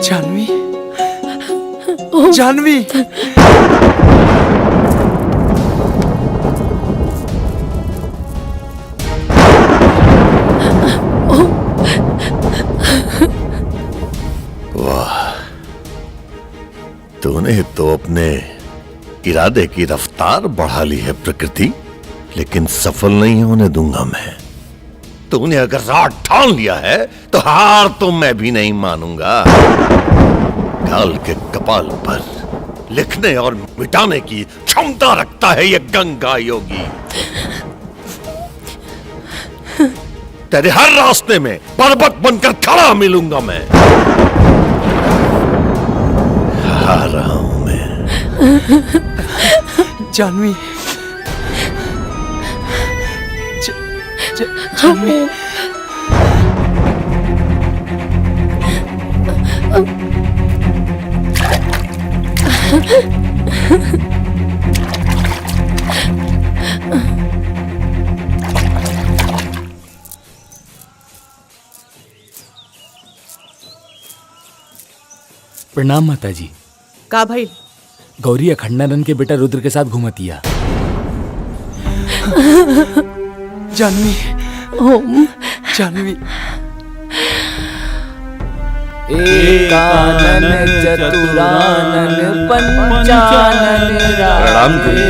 जानवी, जानवी, तूने तो अपने इरादे की रफ्तार बढ़ा ली है प्रकृति, लेकिन सफल नहीं होने दूंगा मैं। तूने अगर रात ठान लिया है तो हार तो मैं भी नहीं मानूंगा। काल के कपाल पर लिखने और मिटाने की क्षमता रखता है ये गंगा योगी। तेरे हर रास्ते में पर्वत बनकर खड़ा मिलूंगा मैं। आ रहा हूं मैं। जानवी, जानवी, प्रणाम माता जी। का भाई? गौरी अखंडानंद के बेटा रुद्र के साथ घूमतिया। जानवी, ओम जानवी। एकानन चतुरानन पंचानन प्रणाम गुरु।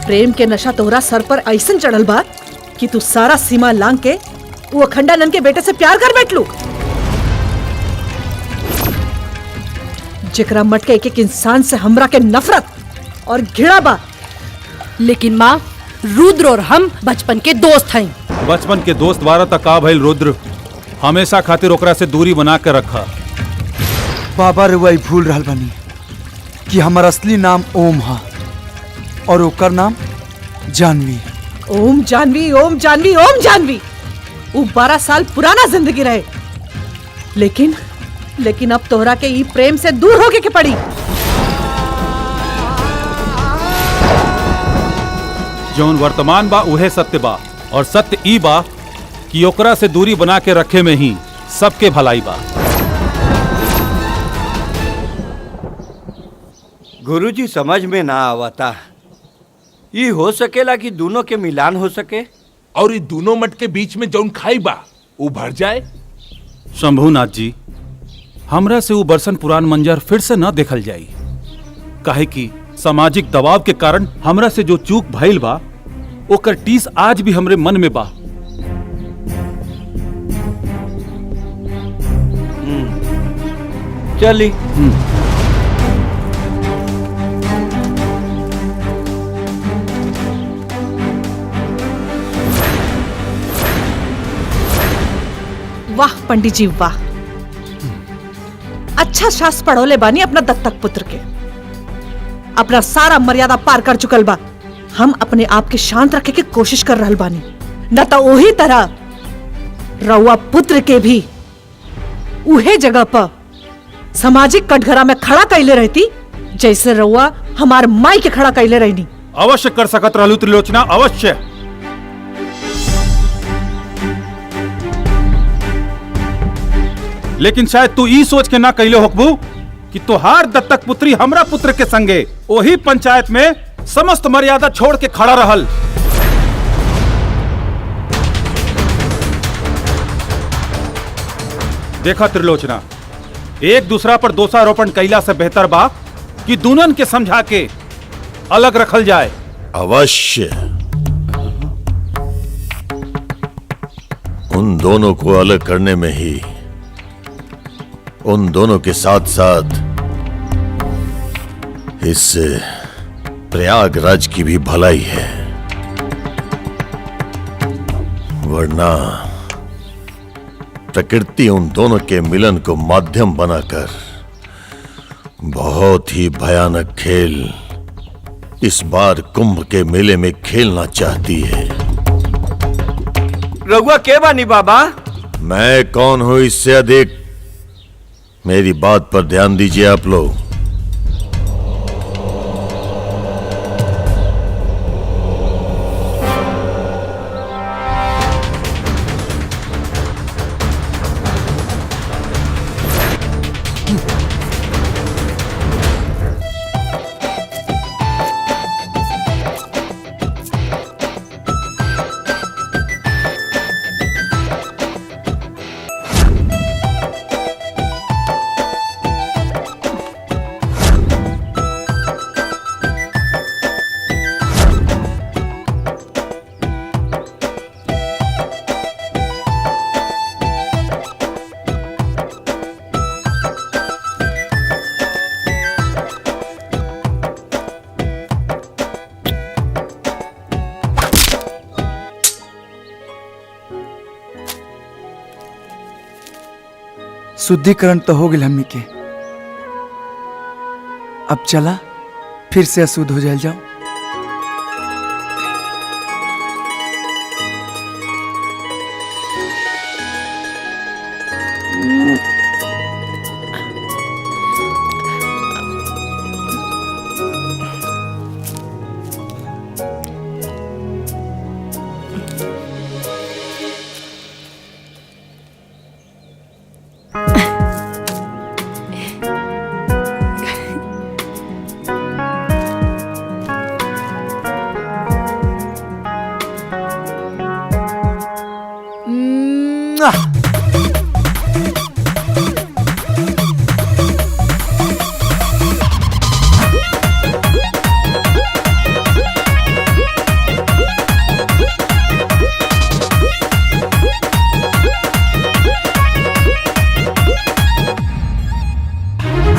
प्रेम के नशा तोहरा सर पर ऐसन चढ़ल बा कि तू सारा सीमा लांग के वो अखंडानंद के बेटे से प्यार कर बैठलू, जेकरा मट के एक एक इंसान से हमरा के नफरत और घृणा बा। लेकिन माँ, रुद्र और हम बचपन के दोस्त हैं। बचपन के दोस्त वारा तक का भइल रुद्र, हमेशा खातिर ओकरा से दूरी बना के रखा। बाबा रे वही भूल रहल बनी कि हमार असली नाम ओम हा और ओकर नाम जानवी। ओम जानवी, ओम जानवी, ओम जानवी। वो 12 साल पुराना जिंदगी रहे, लेकिन अब तोहरा के ई प्रेम से दूर होके के पड़ी। जौन वर्तमान बा उहे सत्य बा, और सत्य ई बा कि ओकरा से दूरी बना के रखे में ही सबके भलाई बा। गुरुजी समझ में ना आवता, ये हो सकेला कि दोनों के मिलान हो सके और ये दोनों मट के बीच में जौन खाई बा वो भर जाए। शंभुनाथ जी, हमरा से वो बरसन पुरान मंजर फिर से न देखल जाई, काहे कि सामाजिक दबाव के कारण हमरा से जो चूक भइल बा ओकर टीस आज भी हमरे मन में बा। चली। वाह पंडित जी वाह, अच्छा शास्त्र पढ़ोले बानी अपना दत्तक पुत्र के। अपना सारा मर्यादा पार कर चुकल बा। हम अपने आप के शांत रखे के कोशिश कर रहल बानी, न तो वही तरह रउआ पुत्र के भी उहे जगह पर सामाजिक कटघरा में खड़ा कैले रहती जैसे रउआ हमार माई के खड़ा कैले रहनी। अवश्य कर सकत रहलू त्रिलोचना, अवश्य। लेकिन शायद तू ई सोच के ना कैले होकबू कि तोहार दत्तक पुत्री हमरा पुत्र के संगे वही पंचायत में समस्त मर्यादा छोड़ के खड़ा रहल। देखा त्रिलोचना, एक दूसरा पर दोषारोपण कैला से बेहतर बा कि दुल्हन के समझा के अलग रखल जाए? अवश्य। उन दोनों को अलग करने में ही उन दोनों के साथ साथ इस प्रयागराज की भी भलाई है, वरना प्रकृति उन दोनों के मिलन को माध्यम बनाकर बहुत ही भयानक खेल इस बार कुंभ के मेले में खेलना चाहती है। रघुआ के बानी बाबा? मैं कौन हूं इससे अधिक? मेरी बात पर ध्यान दीजिए आप लोग। शुद्धिकरण तो हो गया हमनी के, अब चला फिर से अशुद्ध हो जाए जाओ।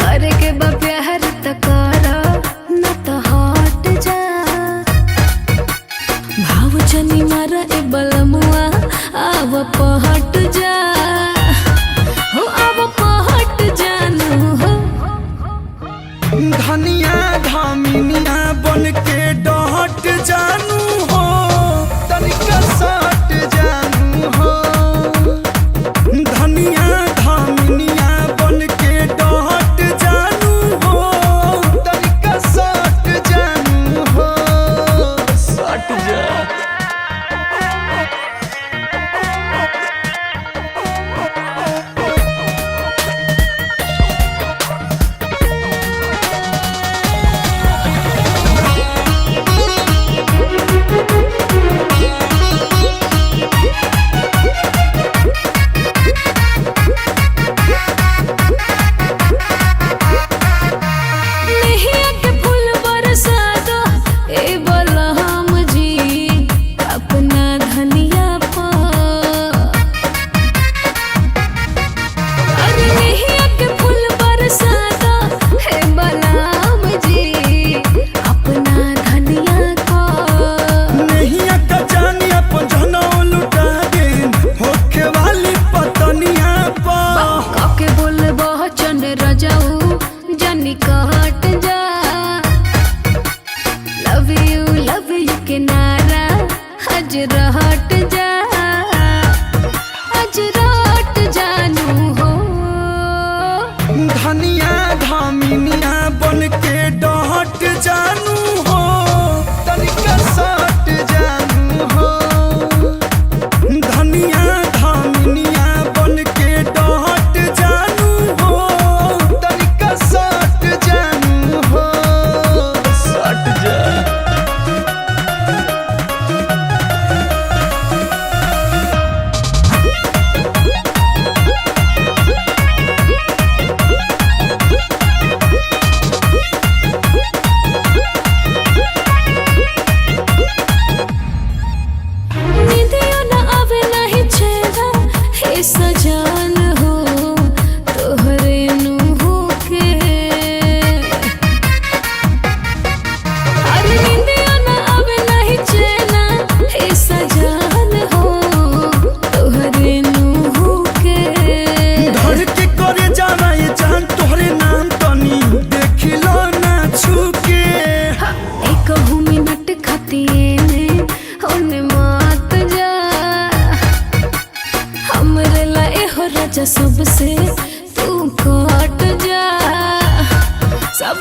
हरे के बा प्यार तकारा न तो हट जा, भाव जनी मारा ए बलमुआ आव पहट जा, हो आव पहट जानू हो। धनिया धामिनिया बन के डहट जानू हो, तनिका सट जानू हो। धनिया धामिनिया बन के डहट जानू हो, तनिका सट जानू हो। सट जा।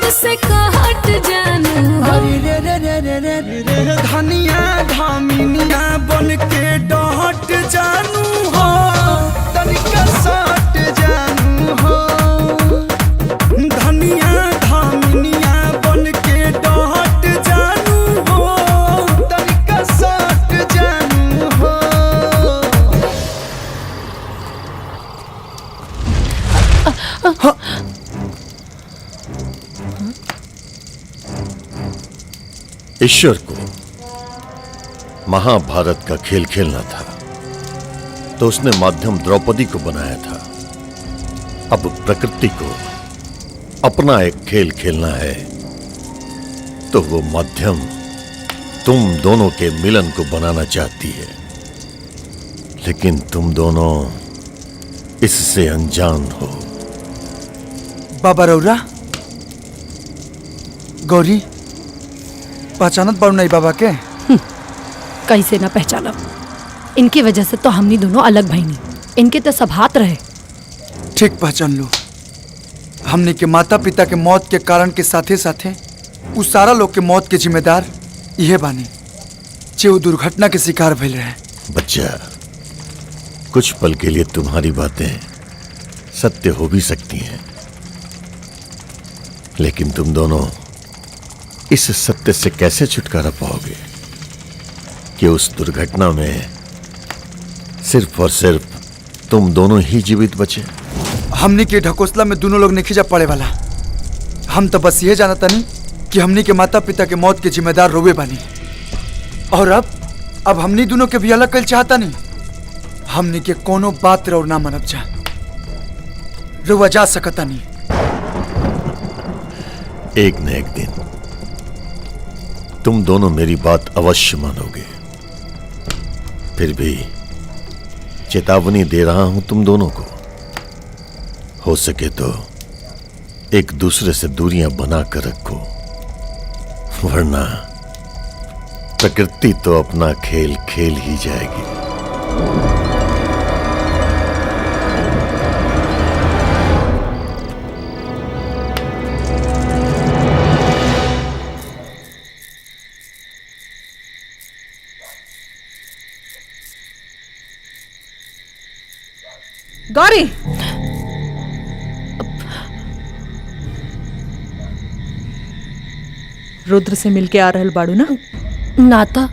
हाथ से काट जानू हो। अरे रे रे रे रे रे रे रे धनिया धामिनिया बन के डॉट जानू हो, तनिका साट जानू हो। धनिया धामिनिया बन के डॉट जानू हो, तनिका साट जानू हो। ईश्वर को महाभारत का खेल खेलना था तो उसने माध्यम द्रौपदी को बनाया था। अब प्रकृति को अपना एक खेल खेलना है तो वो माध्यम तुम दोनों के मिलन को बनाना चाहती है, लेकिन तुम दोनों इससे अनजान हो। बाबा रौरा गौरी पहचानत बारू नहीं बाबा के? कैसे ना पहचानब, इनकी वजह से तो हमनी दोनों अलग भईनी, इनके तो सब हाथ रहे। ठीक पहचान लो, हमने के माता पिता के मौत के कारण के साथे साथे उस सारा लोग के मौत के जिम्मेदार यह बानी जे वो दुर्घटना के शिकार भइल रहे। बच्चा, कुछ पल के लिए तुम्हारी बातें सत्य हो भी सकती हैं, लेकिन तुम दोनों इस सत्य से कैसे छुटकारा पाओगे कि उस दुर्घटना में सिर्फ और सिर्फ तुम दोनों ही जीवित बचे। हमनी के ढकोसला में दोनों लोग नहीं जा पड़े वाला। हम तो बस ये जानता नहीं कि हमनी के माता पिता के मौत के जिम्मेदार रोवे बानी, और अब हमनी दोनों के भी अलग कर चाहता नहीं। हमनी के कोनो बात रो ना मनब जा, रुआ जा सकता नहीं। एक न एक दिन तुम दोनों मेरी बात अवश्य मानोगे। फिर भी चेतावनी दे रहा हूं तुम दोनों को, हो सके तो एक दूसरे से दूरियां बनाकर रखो, वरना प्रकृति तो अपना खेल खेल ही जाएगी। गौरी, रुद्र से मिलके आ रहल बाड़ू ना? नाता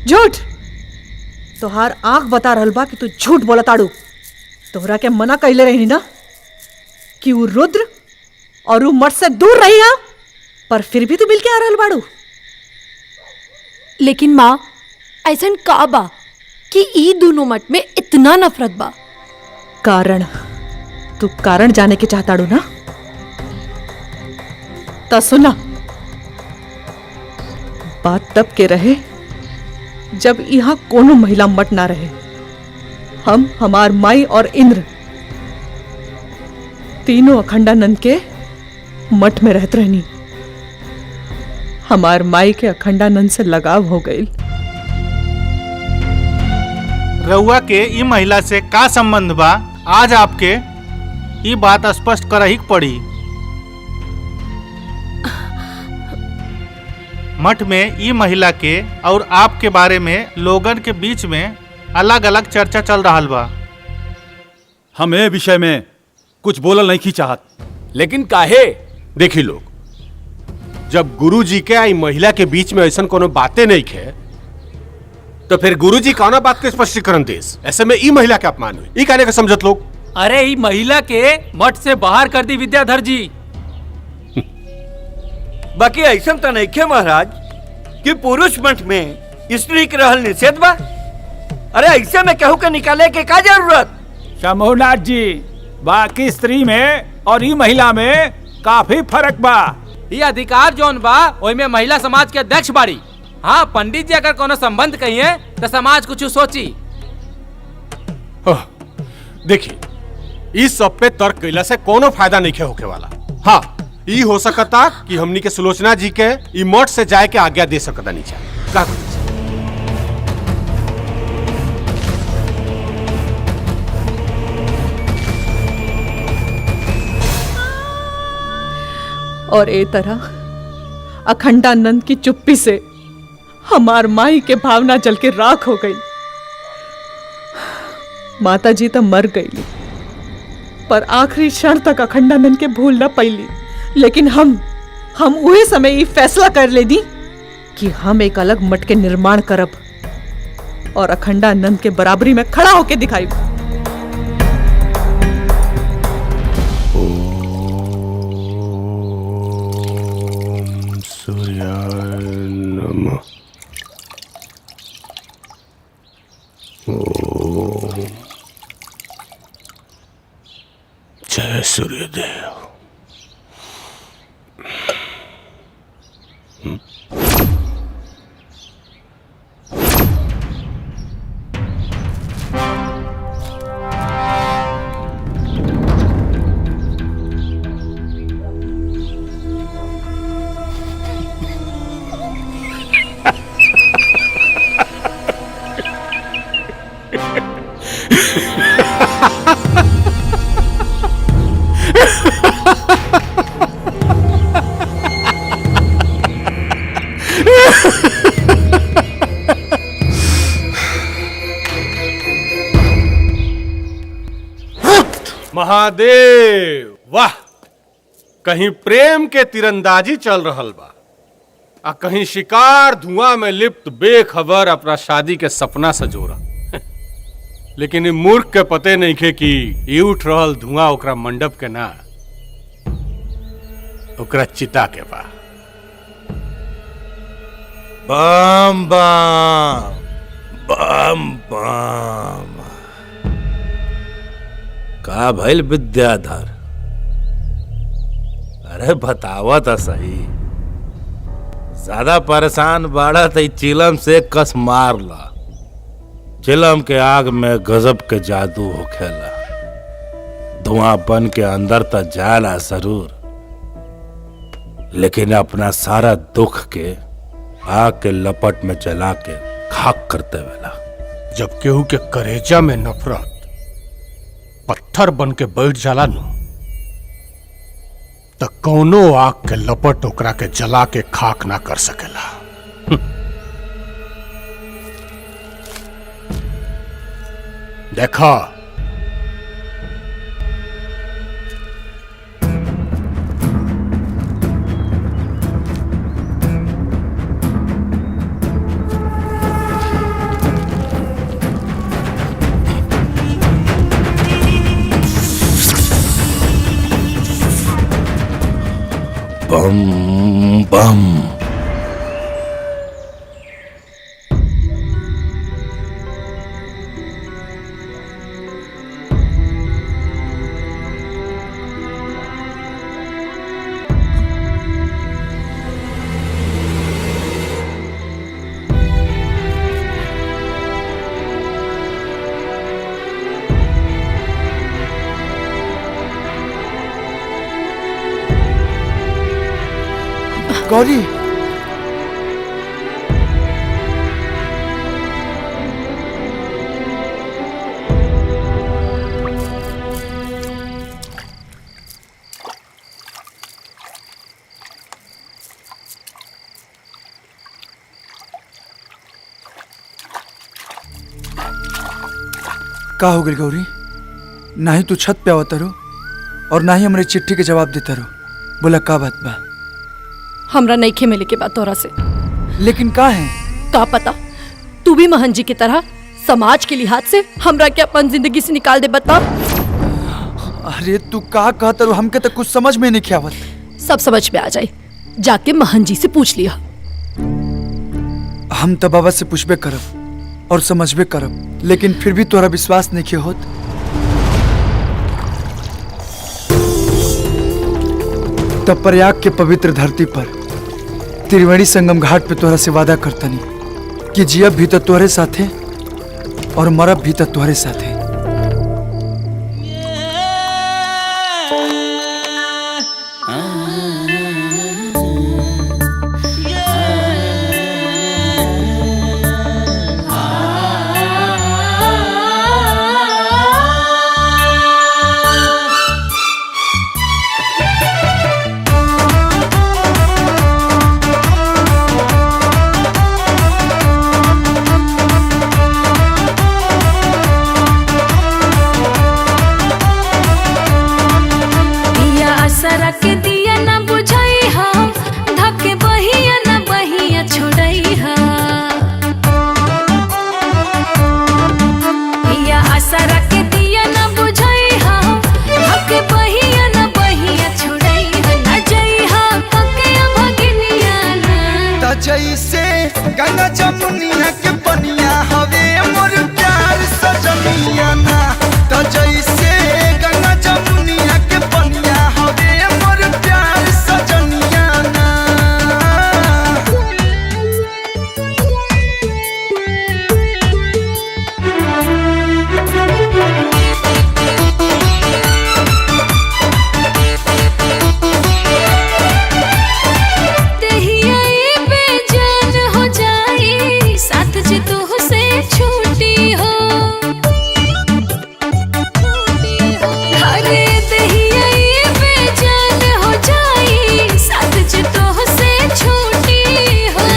झूठ। तोहार आंख बता रहल बा कि तू झूठ बोलत आड़ू। तोहरा के मना कइले रही ना कि वो रुद्र और वो मठ से दूर रही है, पर फिर भी तू मिलके आ रहल बाड़ू। लेकिन माँ, ऐसन का बा कि ई दोनों मठ में इतना नफरत बा? कारण, तू कारण जाने के चाहताड़ू ना? तो सुना, बात तब के रहे जब यहाँ कोनो महिला मठ ना रहे। हम, हमार माई और इंद्र तीनों अखंडानंद के मठ में रहत रहनी। हमार माई के अखंडानंद से लगाव हो गई। रउआ के ई महिला से का संबंध बा? आज आपके ई बात स्पष्ट करही पड़ी। मठ में ई महिला के और आपके बारे में लोगन के बीच में अलग अलग चर्चा चल रहा बा। हम ए विषय में कुछ बोलल नहीं की चाहत। लेकिन काहे? देखी लोग, जब गुरुजी के आई महिला के बीच में ऐसा कोनो बातें नहीं खे, तो फिर गुरुजी कौना बात के स्पष्टीकरण देस? ऐसे में ई महिला के अपमान हुई, ई कहने का समझत लोग। अरे ई महिला के मठ से बाहर कर दी विद्याधर जी। बाकी ऐसा तो नहीं खे महाराज कि पुरुष मठ में स्त्री के रहल निषेध बा। अरे ऐसे में कहू के निकाले के का जरूरत? शंभुनाथ जी, बाकी स्त्री में और ई महिला में काफी फर्क बा। ये अधिकार जोन बा ओई में महिला समाज के अध्यक्ष बाड़ी। हाँ, पंडित जी अगर कोनो संबंध कहिए तो समाज कुछ सोची। देखिए, इस सब पे तर्क कैला से कोनो फायदा नहीं होके वाला। हाँ, ई हो सकता कि हमनी के सुलोचना जी के ई मठ से जाए के आज्ञा दे सकता नीचा का? और ए तरह अखंडानंद की चुप्पी से हमार माई के भावना जल के राख हो गई। माता जी तो मर गई, पर आखिरी क्षण तक अखंडानंद के भूल न पैली। लेकिन हम उहे समय ये फैसला कर ले दी कि हम एक अलग मठ के निर्माण करब और अखंडानंद के बराबरी में खड़ा होके दिखाई। सूर्याय नमः। ओम जय सूर्यदेव। महादेव वाह, कहीं प्रेम के तीरंदाजी चल रहल बा आ कहीं शिकार धुआं में लिप्त बेखबर अपना शादी के सपना सजोरा। लेकिन मूर्ख के पते नहीं खे कि ये उठ रहल धुआं ओकरा मंडप के ना, ओकरा चिता के बा। बम बम बम बम। का भइल विद्याधर? अरे बतावा तो सही। ज्यादा परेशान बाड़ा तो चिलम से कस मार ला। चिलम के आग में गजब के जादू होखेला। धुआं बन के अंदर तो जाला जरूर, लेकिन अपना सारा दुख के आग के लपट में जला के खाक करते वेला। जब केहू के करेजा में नफरत पत्थर बन के बैठ जाला नु, तो कौनो आग के लपट ओकरा के जला के खाक ना कर सकेला। देखा, बम बम। गौरी, का हो गई गौरी? ना ही तू छत पे आवता रो और ना ही हमारी चिट्ठी के जवाब देता रो। बोला का बात बा? हमरा नईखे मिले के बाद तोरा से। लेकिन का है? का पता, तू भी महन जी की तरह समाज के लिहाज से हमरा के अपन जिंदगी से निकाल दे। बता। अरे तू का कहता रो? हमके तो कुछ समझ में नहीं आवत। सब समझ में आ जाए, जाके महन जी से पूछ लिया। हम तो बाबा से पूछबे करब और समझबे करब, लेकिन फिर भी तोरा विश्वास नहीं के होत। तब प्रयाग के पवित्र धरती पर त्रिवेणी संगम घाट पे तोरा से वादा करतनी कि जियब भी तो तोहरे साथे और मरब भी तो तोहरे साथे। आसरा के दिया ना बुझाई हा धके बहिया ना बहिया छोड़ई हा पिया आसरा के दिया ना बुझाई हा धके बहिया ना बहिया छोड़ई हा ना जई हा कके भगनिया ना त जैसे गंगा जमुनिया के पनिया हवे मोर प्यार सजनिया ना त जैसे गंगा जमुनिया के पनिया हवे मोर प्यार सजनिया ना देहिया ई बेजान हो जाई साथ जे तू से छूटी हो अरे देहिया ई बेजान हो जाई साथ जे तू से छूटी हो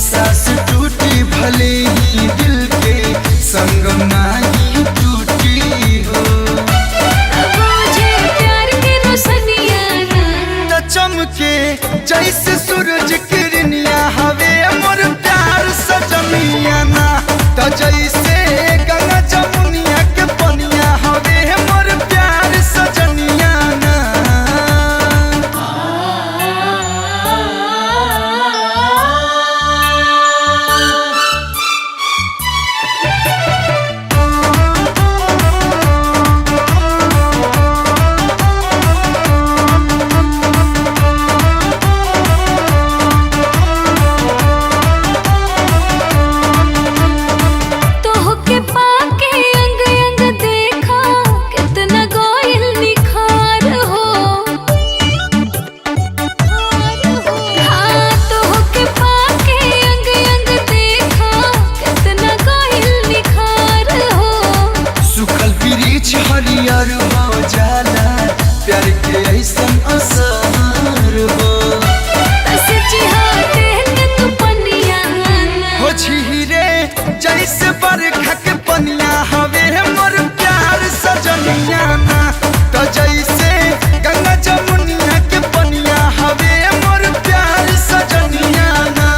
सास टूटी भले ही दिल के संग नहीं टूटी हो मुझे प्यार के रोशनिया ना त चमके जैसे सूरज किरनिया हवे मोर प्यार सजनिया ना त जैसे गंगा जमुनिया के पनिया हवे मोर प्यार सजनिया ना तोह के पाके अंग अंग देखा कितना गोयल निखार हो हाँ तोह के पाके अंग अंग देखा कितना गोयल निखार हो सुखल वृक्ष हरियर हो जाला प्यार के ऐसन असर हो सच्ची हाथे न तू पनिया ना हो झीरे जैसे बरखा के पनिया हवे मोर प्यार सजनिया ना तो जैसे गंगा जमुनिया के पनिया हवे मोर प्यार सजनिया ना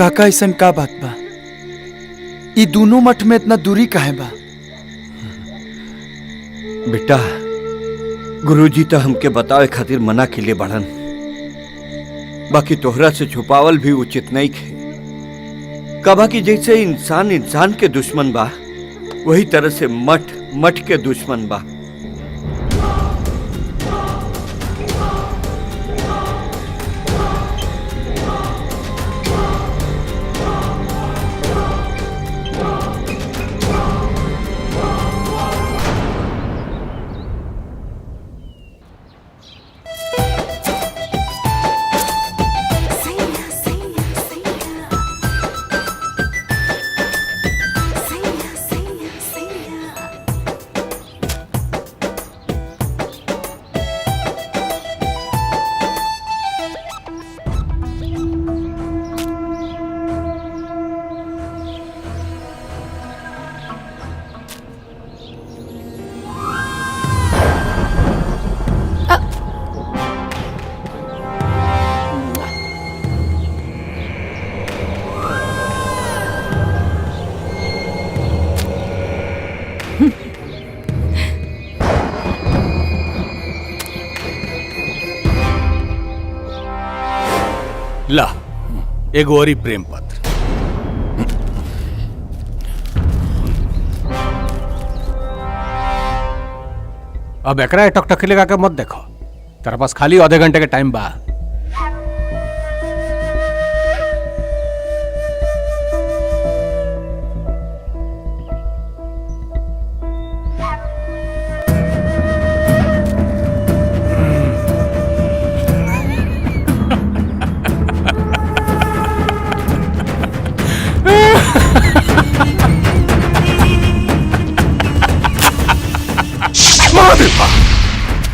काका ऐसन का बात बा ई दोनों मठ में इतना दूरी काहे बा बेटा गुरुजी तो हमके बतावे खातिर मना के लिए बढ़न बाकी तोहरा से छुपावल भी उचित नहीं खे कबा की जैसे इंसान इंसान के दुश्मन बा वही तरह से मठ मठ के दुश्मन बा ला एगो और ही प्रेम पत्र। अब एकरा टकटकी लगा के मत देखो, तेरे पास खाली आधे घंटे के टाइम बा।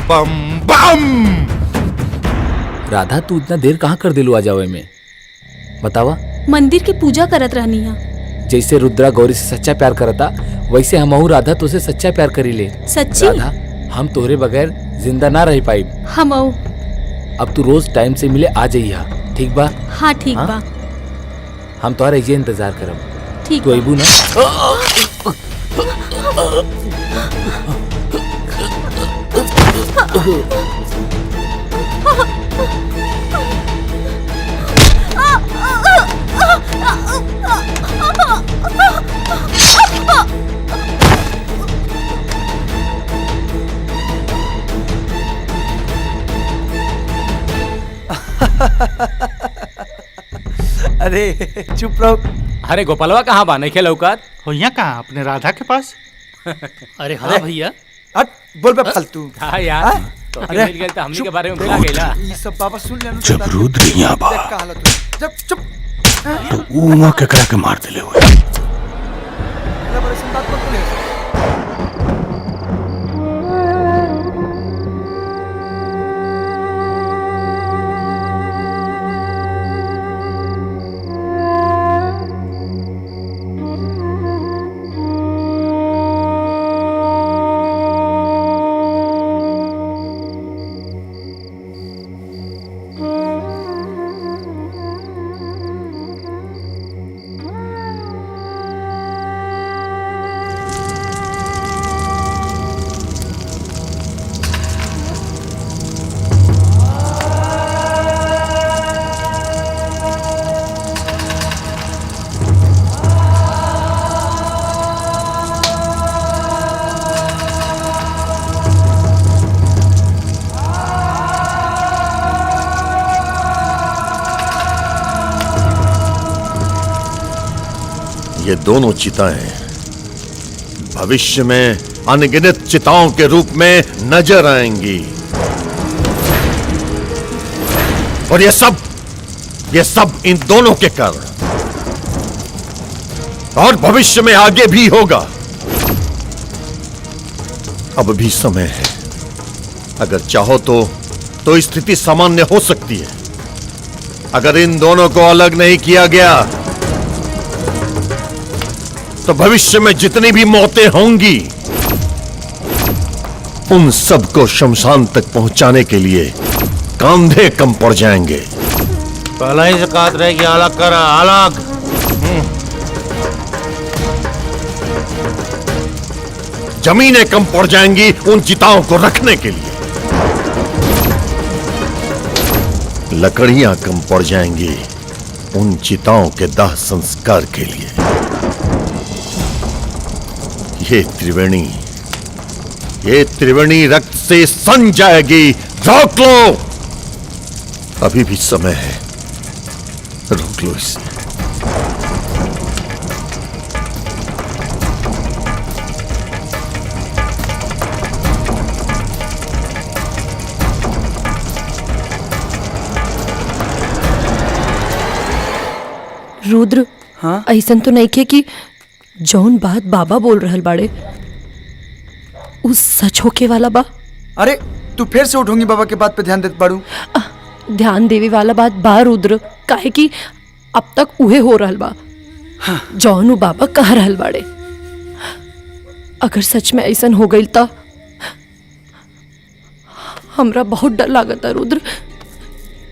बम बम। राधा तू इतना देर कहाँ कर दिलू आ जावे में बतावा। मंदिर की पूजा करत रहनी है। जैसे रुद्रा गौरी से सच्चा प्यार करता वैसे हमहू राधा तो से सच्चा प्यार करी ले। सच्ची? राधा, हम तोहरे बगैर जिंदा ना रह पाई। हम अब तू रोज टाइम से मिले आ जाइया, ठीक बा? हाँ ठीक बा। हम तोहरा ये इंतजार करब। ठीक तू अबू ना? अरे चुप रहो। अरे गोपालवा कहाँ बा? नहीं खेल औकात हो यहाँ कहाँ? अपने राधा के पास? अरे हाँ भैया। हट बोल बे फालतू। हाँ यार, तो अरे, मिल गए तो हमनी चुप। के बारे में भुला गइला। ये सब बाबा सुन लेना। जब रुद्र यहाँ बा देख का हालत हो। जब चुप। तो ऊमा केकरा के मार दिले हुए। बड़े से बात मत बोले। ये दोनों चिताएं भविष्य में अनगिनत चिताओं के रूप में नजर आएंगी और ये सब इन दोनों के कारण और भविष्य में आगे भी होगा। अब भी समय है, अगर चाहो तो स्थिति सामान्य हो सकती है। अगर इन दोनों को अलग नहीं किया गया तो भविष्य में जितनी भी मौतें होंगी उन सबको शमशान तक पहुंचाने के लिए कंधे कम पड़ जाएंगे। पहला ही से कहत रहे कि अलग करा, अलग। जमीनें कम पड़ जाएंगी उन चिताओं को रखने के लिए, लकड़ियां कम पड़ जाएंगी उन चिताओं के दाह संस्कार के लिए। ये त्रिवेणी रक्त से सन जाएगी। रोक लो, अभी भी समय है, रोक लो इसे। रुद्र, हाँ? ऐसन तो नहीं खे कि जौन बात बाबा बोल रहल बाड़े उस सच होके वाला बा? अरे तू फिर से उठूंगी बाबा के बात पे ध्यान देते बाड़ू। ध्यान देवे वाला बात बा रुद्र, काहे कि अब तक उहे हो रहल बा। जौन उ बाबा कह रहल बाड़े, अगर सच में ऐसन हो गई तो हमरा बहुत डर लागता रुद्र,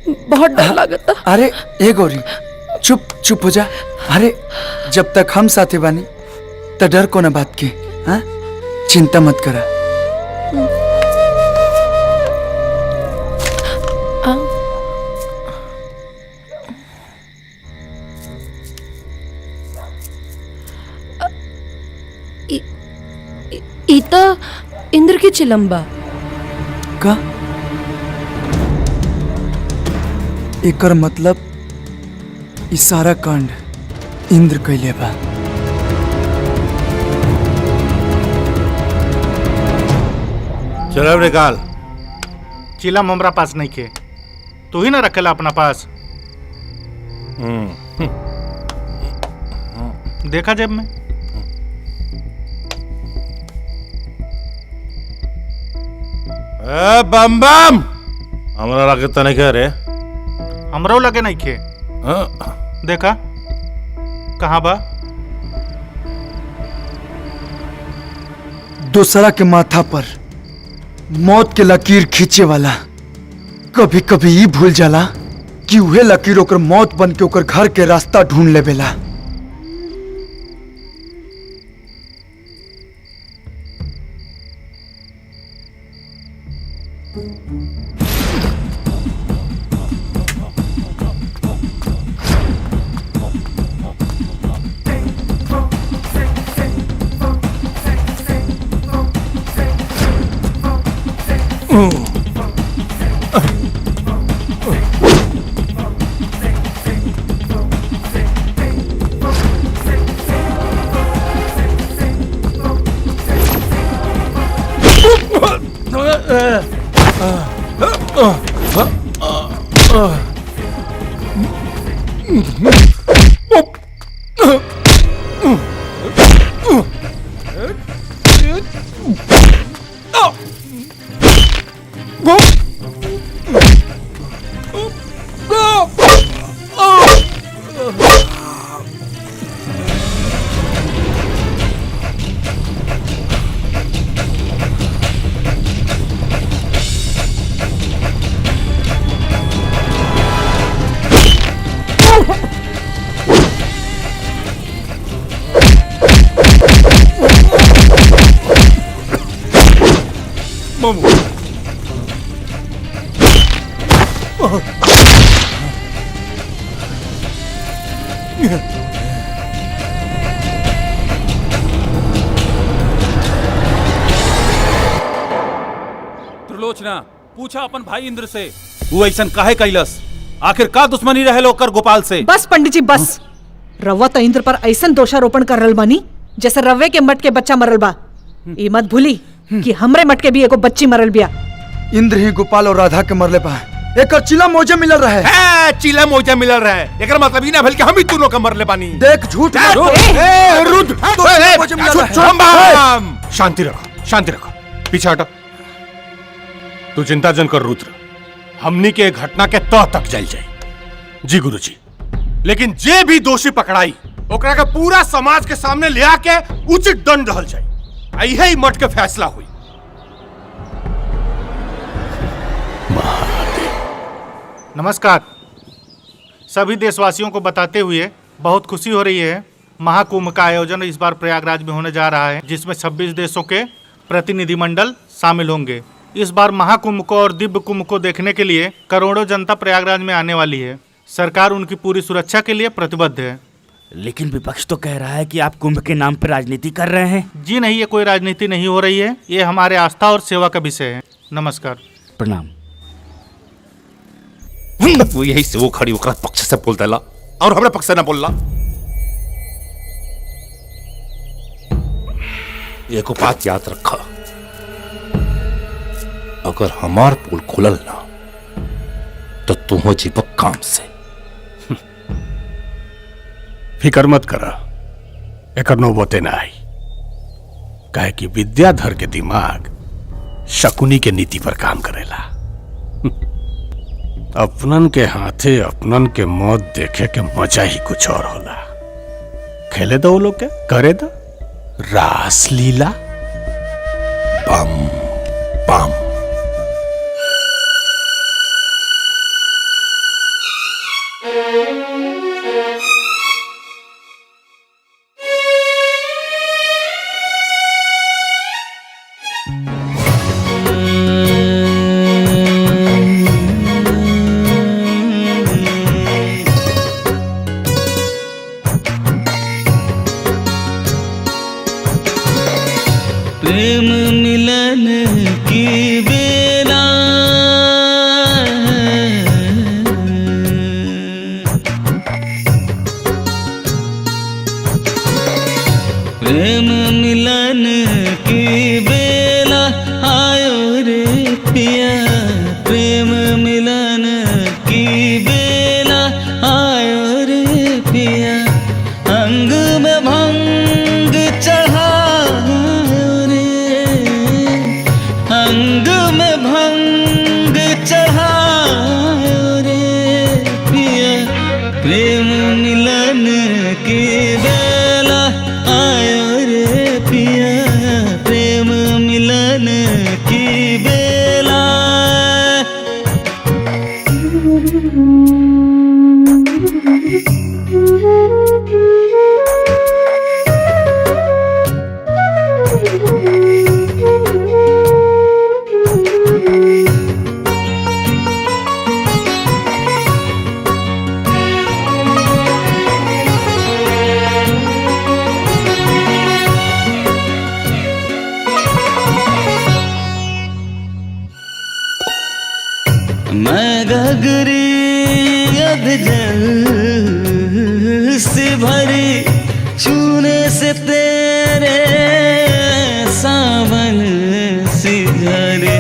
बहुत डर लागता। अरे ए गौरी, चुप चुप हो जा। अरे जब तक हम साथे बानी तो डर को ना बात के। हाँ, चिंता मत करा। इता इंद्र की चिलम्बा का एकर मतलब ई सारा कांड इंद्र कैले बा। चलो निकाल। चिलम हमरा पास नहीं खे, तू ही ना रखेला अपना पास। देखा जेब में। बम बम हमरा लगे तो नहीं कह रे। हमरो लगे नहीं खे। देखा कहाँ बा? दूसरा के माथा पर मौत के लकीर खींचे वाला कभी कभी ये भूल जाला कि उहे लकीर ओकर मौत बन के ओकर घर के रास्ता ढूंढ लेवेला। त्रिलोचना पूछा अपन भाई इंद्र से वो ऐसा काहे कैलस, आखिर का दुश्मनी रहे लोकर गोपाल से। बस पंडित जी बस। रवा तो इंद्र पर ऐसा दोषारोपण कर रल बानी जैसे रवे के मट के बच्चा मरल बा। ई मत भूली कि हमरे मट के भी एगो बच्ची मरल बिया। इंद्र ही गोपाल और राधा के मरले बा। एक चिला मोजे मिलल रहे। चिला मोजा मिलल रहे एकर मतलब ई ना भेल कि हम ही दोनों के मरले बानी। देख झूठ रुद्र शांति रखो, शांति रखो, पीछे हटो। तू चिंता जन कर रुद्र, हमनी के घटना के तह तक जल जाए। जी गुरुजी, लेकिन जे भी दोषी पकड़ाई ओकरा के पूरा समाज के सामने ले आके उचित दंड रहल जाए। यही मठ के फैसला हुई। नमस्कार। सभी देशवासियों को बताते हुए बहुत खुशी हो रही है। महाकुंभ का आयोजन इस बार प्रयागराज में होने जा रहा है, जिसमें 26 देशों के प्रतिनिधिमंडल शामिल होंगे। इस बार महाकुंभ को और दिव्य कुंभ को देखने के लिए करोड़ों जनता प्रयागराज में आने वाली है। सरकार उनकी पूरी सुरक्षा के लिए प्रतिबद्ध है। लेकिन विपक्ष तो कह रहा है कि आप कुंभ के नाम पर राजनीति कर रहे हैं। जी नहीं, ये कोई राजनीति नहीं हो रही है। ये हमारे आस्था और सेवा का विषय है। नमस्कार। प्रणाम। वो यही से वो खड़ी होकर पक्ष से बोल देला और हमारे पक्ष से ना बोलला। एक बात याद रखा, अगर हमार पोल खुलल ना तो तुम जीवक काम से। फिकर मत करा, एकर नौबते ना आई। काहे कि विद्याधर के दिमाग शकुनी के नीति पर काम करेला। अपनन के हाथे अपनन के मौत देखे के मजा ही कुछ और होला। खेले दो लोग के, करे दो रास लीला। बम बम। प्रेम मिलन की बेला प्रेम मिलन की बेला आयो रे पिया। प्रेम मिलन की बेला आयो रे पिया। अंग में भंग चढ़ायो रे, अंग में भंग चढ़ायो रे पिया। प्रेम मिलन की बेला आयो रे पिया। प्रेम बेला मैं गगरी अध जल से भरी छूने से तेरे सावन सी झरे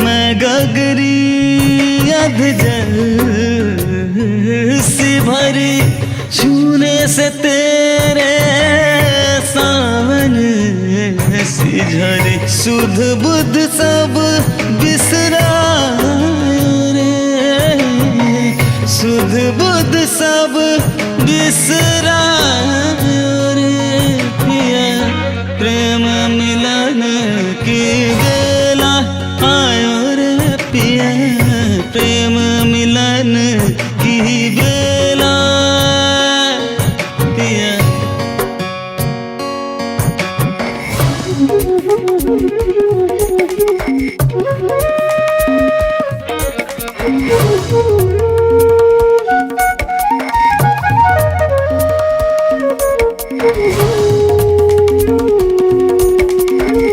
मैं गगरी अध जल से भरी छूने से तेरे सावन सी झरे सुध बुध सब बिसरायो रे सुध बुध सब बिसरायो रे पिया प्रेम मिलन की बेला आयो रे पिया प्रेम मिलन की बेला पिया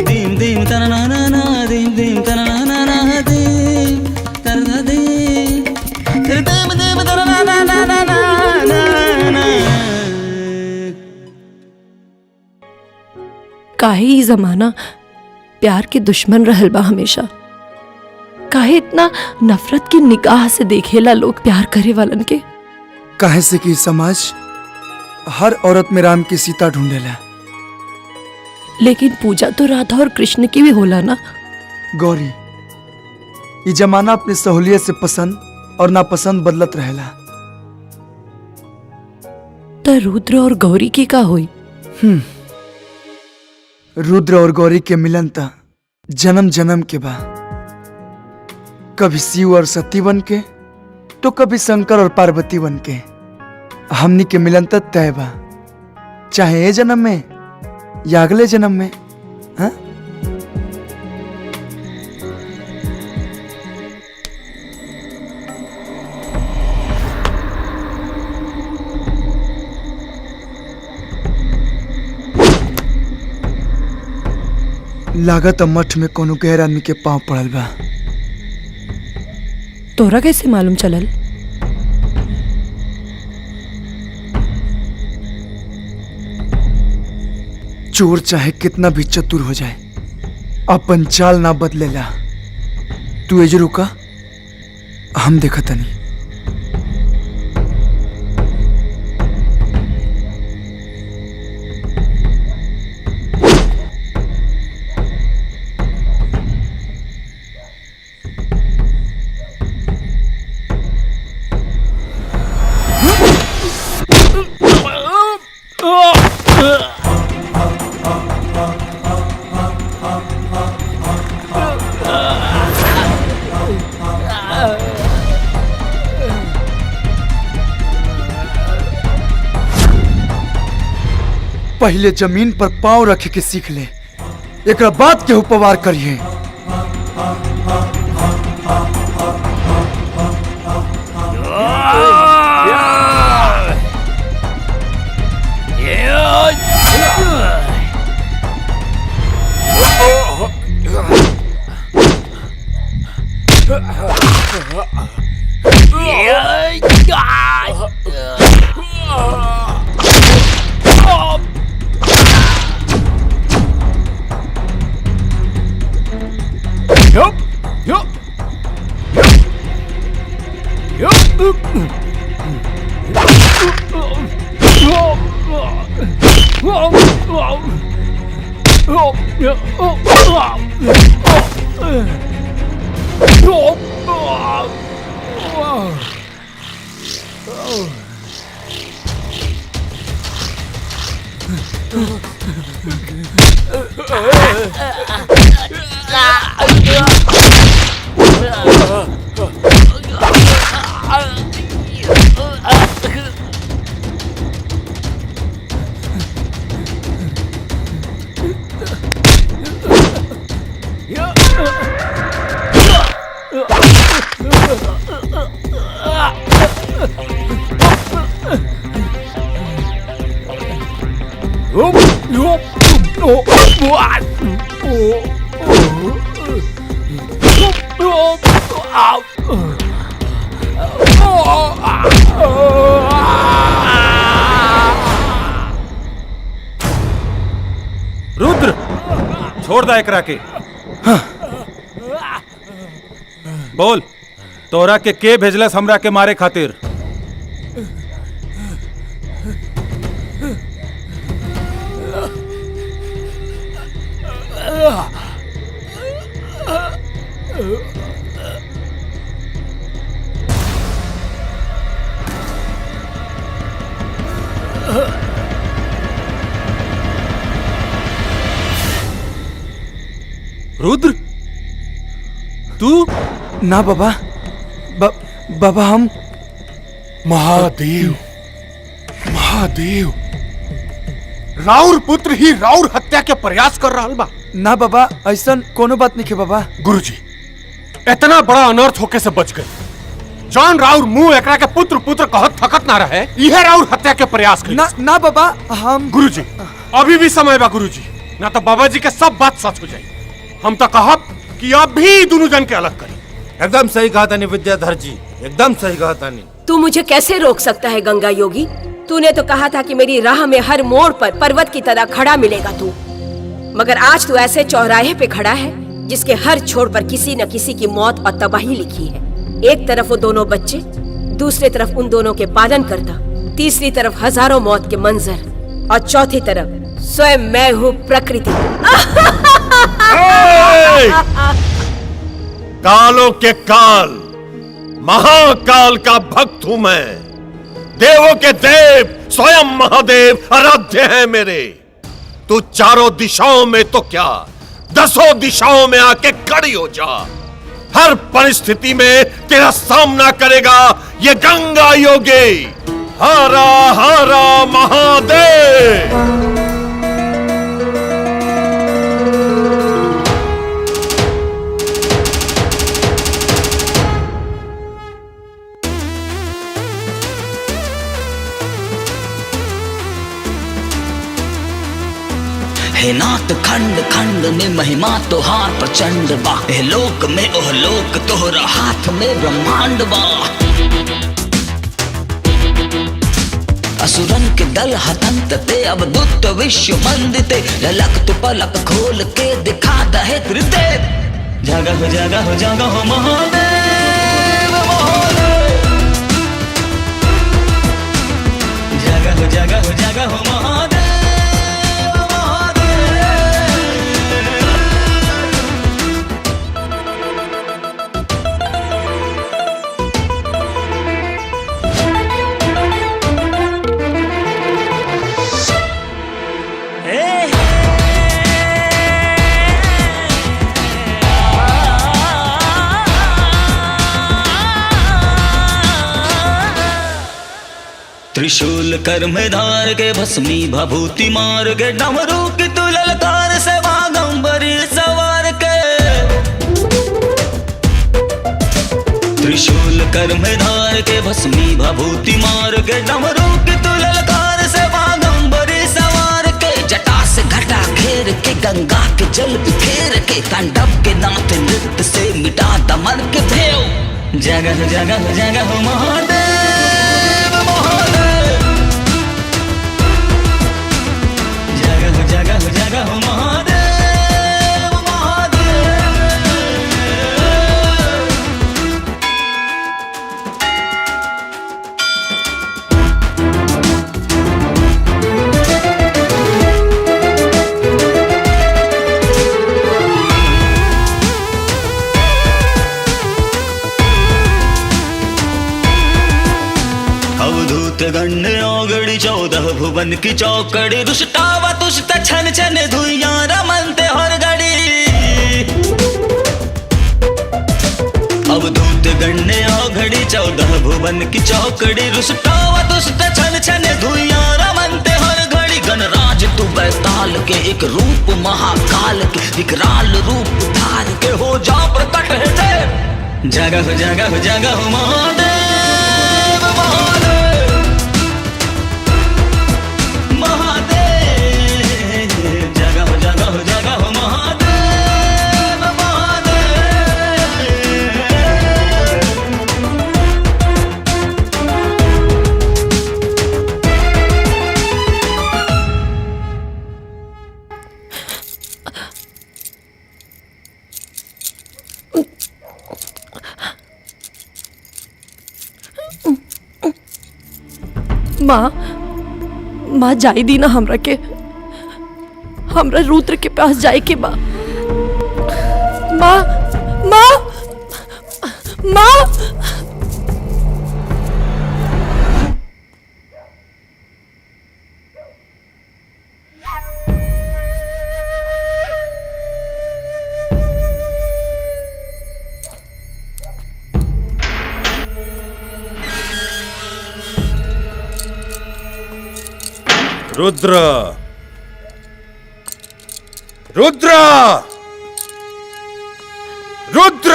दीम दीम तना ना ना ना दीम दीम तना ना ना ना दीम तना दीम तेरे दीम दीम तना ना ना ना ना ना ना काहे ई जमाना प्यार के दुश्मन रहल बा हमेशा। काहे इतना नफरत की निगाह से देखेला लोग प्यार करे वालन के। काहे से कि समाज हर औरत में राम की सीता ढूंढेला। लेकिन पूजा तो राधा और कृष्ण की भी होला ना। गौरी ये जमाना अपनी सहूलियत से पसंद और नापसंद बदलत रहेला। तो रुद्र और गौरी की का हुई? रुद्र और गौरी के मिलन ता जन्म जन्म के बा। कभी शिव और सती बन के तो कभी शंकर और पार्वती बन के। हमनी के मिलन ता तय बा, चाहे ए जन्म में या अगले जन्म में। हाँ? लागत मठ में कोनो गैर आदमी के पांव पड़ल बा। तोरा कैसे मालूम चलल? चोर चाहे कितना भी चतुर हो जाए अपन चाल ना बदलेला। तू एज रुका, हम देखा तनी। पहले जमीन पर पांव रखे के सीख ले, एक बात के उपवार करिए। रुद्र छोड़ दा एकरा के। बोल तोरा के भेजलस हमरा के मारे खातिर? रुद्र तू? ना बाबा, बाबा हम महादेव, महादेव, राउर पुत्र ही राउर हत्या के प्रयास कर रहा बा। ना बाबा, ऐसा कोनो बात नहीं के बाबा। गुरुजी इतना बड़ा अनर्थ होके से बच गए। जान राउर मुंह एकरा के पुत्र पुत्र कहत थकत ना रहे, यह राउर हत्या के प्रयास कर। ना बाबा हम। गुरुजी अभी भी समय बा गुरुजी, ना तो बाबा जी के सब बात सच हो जाए। हम तो कहब कि अब भी दोनों जन के अलग करी। एकदम सही कहा था विद्याधर जी, एकदम सही कहा था। तू मुझे कैसे रोक सकता है गंगा योगी? तूने तो कहा था कि मेरी राह में हर मोड़ पर पर्वत की तरह खड़ा मिलेगा तू, मगर आज तू ऐसे चौराहे पे खड़ा है जिसके हर छोर पर किसी न किसी की मौत और तबाही लिखी है। एक तरफ वो दोनों बच्चे, दूसरी तरफ उन दोनों के पालन करता, तीसरी तरफ हजारों मौत के मंजर और चौथी तरफ स्वयं मैं हूँ प्रकृति। कालों के काल, महाकाल का भक्त हूं मैं। देवों के देव स्वयं महादेव आराध्य है मेरे। तू चारों दिशाओं में तो क्या, 10 दिशाओं में आके खड़ी हो जा। हर परिस्थिति में तेरा सामना करेगा ये गंगा योगी। हरा हरा महादेव। हे नाथ खंड खंड में महिमा तोहार प्रचंड बा। हे लोक में ओह लोक तोहरा हाथ में ब्रह्मांड बा। असुरन के दल हतंत ते अब दुत विश्व मंदिते। ललक तु पलक खोल के दिखा दहे त्रिदेव। जागा हो जागा हो जागा हो महादेव महादेव। जागा हो जागा हो जागा हो महादेव। त्रिशूल कर में धार के भस्मी भभूति मार के। डमरू की तू ललकार से बागंबरी सवार के। त्रिशूल कर में धार के भस्मी भभूति मार के। डमरू की तू ललकार से बागंबरी सवार के। जटा से घटा घेर के गंगा के जल बिखेर के। तांडव के नाथ नृत्य से मिटा दमन के भेव। जगह जगह जगह महादेव महादेव। जगह जगह जगह महादेव महादेव। अवधूत गण भुवन की चौकड़ी रुष्टावा तुष्ट छन छन धुइयां रमनते हर घड़ी अवधूत गण्य घड़ी 14 भुवन की चौकड़ी रुष्टावा तुष्ट छन छन धुइयां रमनते हर घड़ी गणराज तू बैताल के एक रूप महाकाल के विकराल रूप धार के हो जा प्रकट है देव जगह जगह जगह महादेव महादेव महादेव जगह जगह जगह महादेव महादेव माँ जाई दी ना हमरा के, हमरा रुद्र के पास जाए के बा। माँ माँ माँ रुद्र रुद्र रुद्र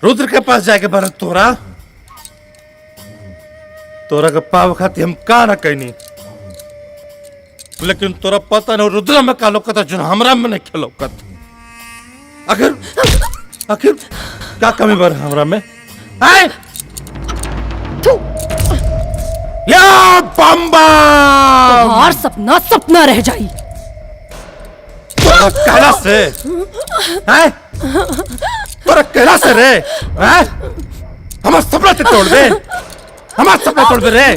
रुद्र के पास जाके बना तोरा के पाव खाती हम का ना कहनी, लेकिन तोरा पता नहीं रुद्र में का लौकता जो हमरा में नहीं खेलौकत। आखिर क्या कमी बर हमरा में आए या बम्बा तुम्हार सपना सपना रह जाई। तोरा कहला से हैं तोरा कहला से रे हैं हमार सपना ते तोड़ दे, हमार सपना तोड़ दे रे।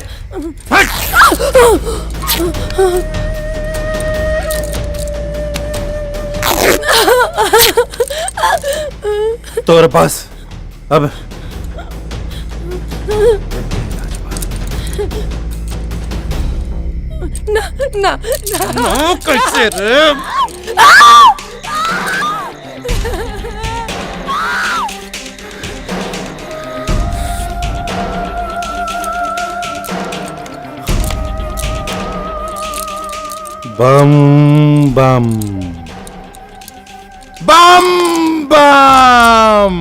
तोरे पास अब ना ना ना कैसे रे बम बम बम बम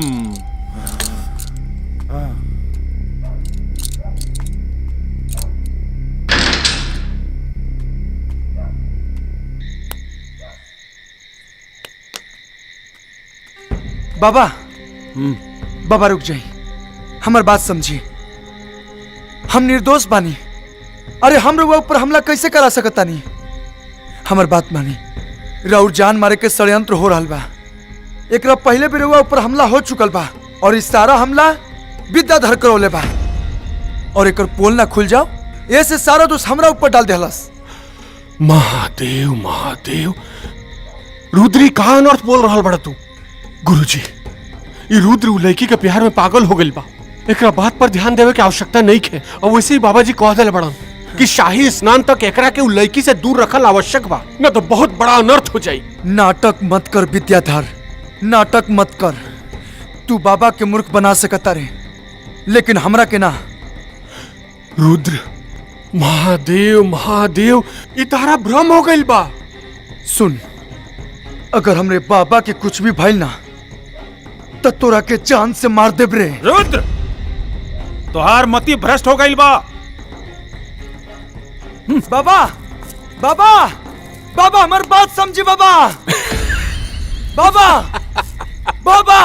बाबा बाबा रुक जाई, हमार बात समझी। हम निर्दोष बानी, अरे हम रउआ ऊपर हमला कैसे करा सकता नहीं। हमार बात मानी, राउर जान मारे के षड्यंत्र हो रहा बा। एकरा पहले भी रउआ ऊपर हमला हो चुकल बा और इस सारा हमला विद्याधर करौले बा और एकर पोल ना खुल जाओ ऐसे सारा दोष हमरा ऊपर डाल देहलस। महादेव महादेव रुद्री कहाँ अनर्थ बोल रहा बड़ा तू। गुरुजी ये रुद्र लड़की के प्यार में पागल हो गई बा, एकरा बात पर ध्यान देवे की आवश्यकता नहीं है। और वैसे ही बाबा जी कह दिले बड़न कि शाही स्नान तक एकरा के लड़की से दूर रखल आवश्यक बा, न तो बहुत बड़ा अनर्थ हो जाई। नाटक मत कर विद्याधर, नाटक मत कर। तू बाबा के मूर्ख बना सकता रे, लेकिन हमरा के ना। रुद्र महादेव महादेव ये तारा भ्रम हो गई बा। सुन, अगर हमरे बाबा के कुछ भी भइल ना तो तोरा के जान से मार देब रे। रुद्र तोहार मति भ्रष्ट हो गई बा। बाबा बाबा बाबा हमार बात समझी बाबा। बाबा बाबा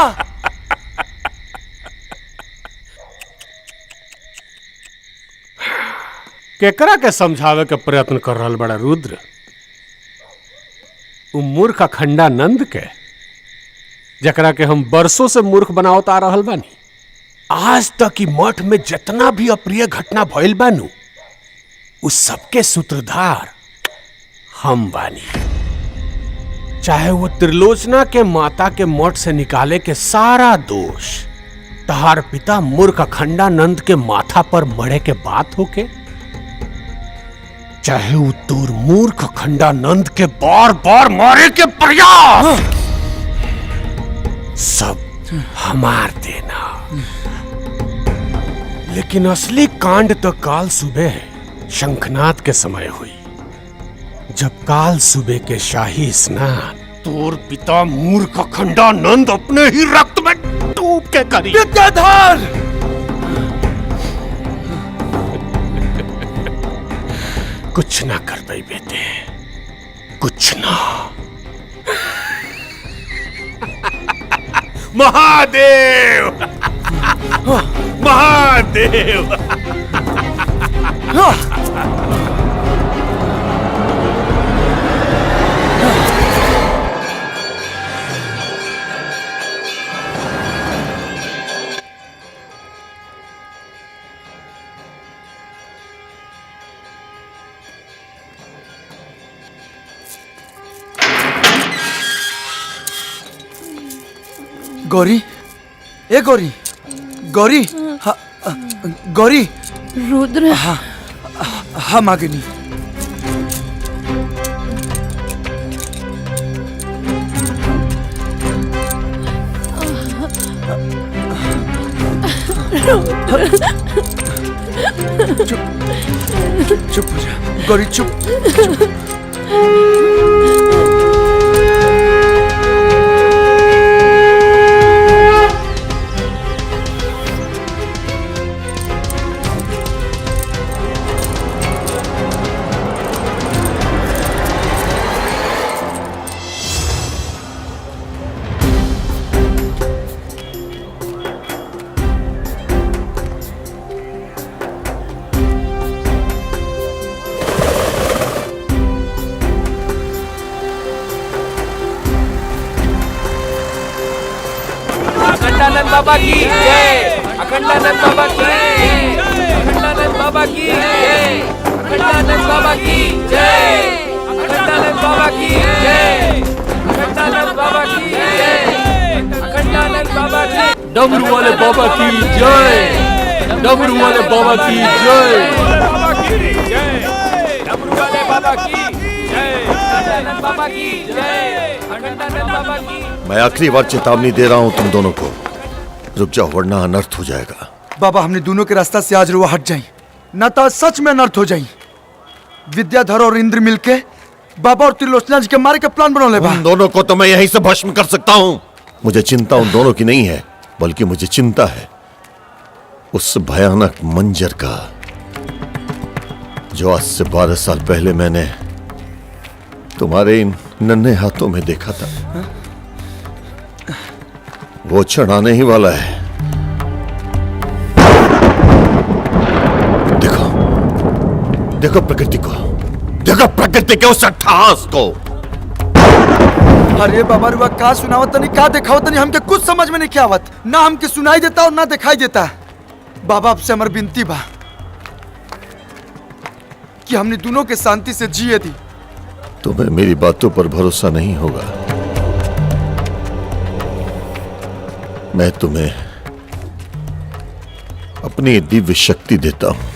केकरा के समझावे के प्रयत्न कर रहा बड़ा रुद्र। मूर्ख अखंडानंद के, जकरा के हम बरसों से मूर्ख बनावत आ रहल बानी। आज तक की मठ में जितना भी अप्रिय घटना भइल बानू उस सबके सूत्रधार हम बानी। चाहे वो त्रिलोचना के माता के मठ से निकाले के सारा दोष तहार पिता मूर्ख अखंडानंद के माथा पर मरे के बात होके, चाहे वो दूर मूर्ख खंडानंद के बार बार मारे के प्रयास सब हमार देना। लेकिन असली कांड तो काल सुबह शंखनाद के समय हुई, जब काल सुबह के शाही स्नान तोर पिता मूर्ख खंडानंद अपने ही रक्त में डूब के करी। विद्याधर! कुछ ना कर पाई बेटे, कुछ ना। महादेव महादेव। गौरी, ए गौरी, गौरी, गौरी। रुद्र। हाँ, हाँ मागिनी। चुप चुप हो जा गौरी, चुप। अखंडानंद बाबा की जय, अखंडानंद बाबा की जय, अखंडानंद बाबा की जय, अखंडानंद बाबा की जय, अखंडानंद बाबा की जय, अखंडानंद बाबा की जय, अखंडानंद बाबा की। डमरू वाले बाबा की जय, डमरू वाले बाबा की जय, डमरू वाले बाबा की जय, अखंडानंद बाबा की जय, अखंडानंद बाबा की। मैं आखिरी बार चेतावनी दे रहा हूं तुम दोनों को, रुक जाओ वरना अनर्थ हो जाएगा। बाबा हमने दोनों के रास्ता से आज रुआ हट जाई, न तो सच में अनर्थ हो जाई। विद्याधर और इंद्र मिलके बाबा और त्रिलोचना जी के मारे के प्लान बना ले। उन दोनों को तो मैं यहीं से भस्म कर सकता हूं। मुझे चिंता उन दोनों की नहीं है, बल्कि मुझे चिंता है उस भयानक मंजर का, जो आज से 12 साल पहले मैंने तुम्हारे इन नन्हे हाथों में देखा था। वो क्षण आने ही वाला है। देखो देखो प्रकृति को, देखो प्रकृति के उस अट्टहास को। अरे बाबा रुआ का सुनावत नहीं, का देखावत नहीं, हमके कुछ समझ में नहीं क्या आवत। ना हमके सुनाई देता और ना दिखाई देता। बाबा आपसे हमार विनती बा कि हमने दोनों के शांति से जिए दी। तुम्हें मेरी बातों पर भरोसा नहीं होगा। मैं तुम्हें अपनी दिव्य शक्ति देता हूं,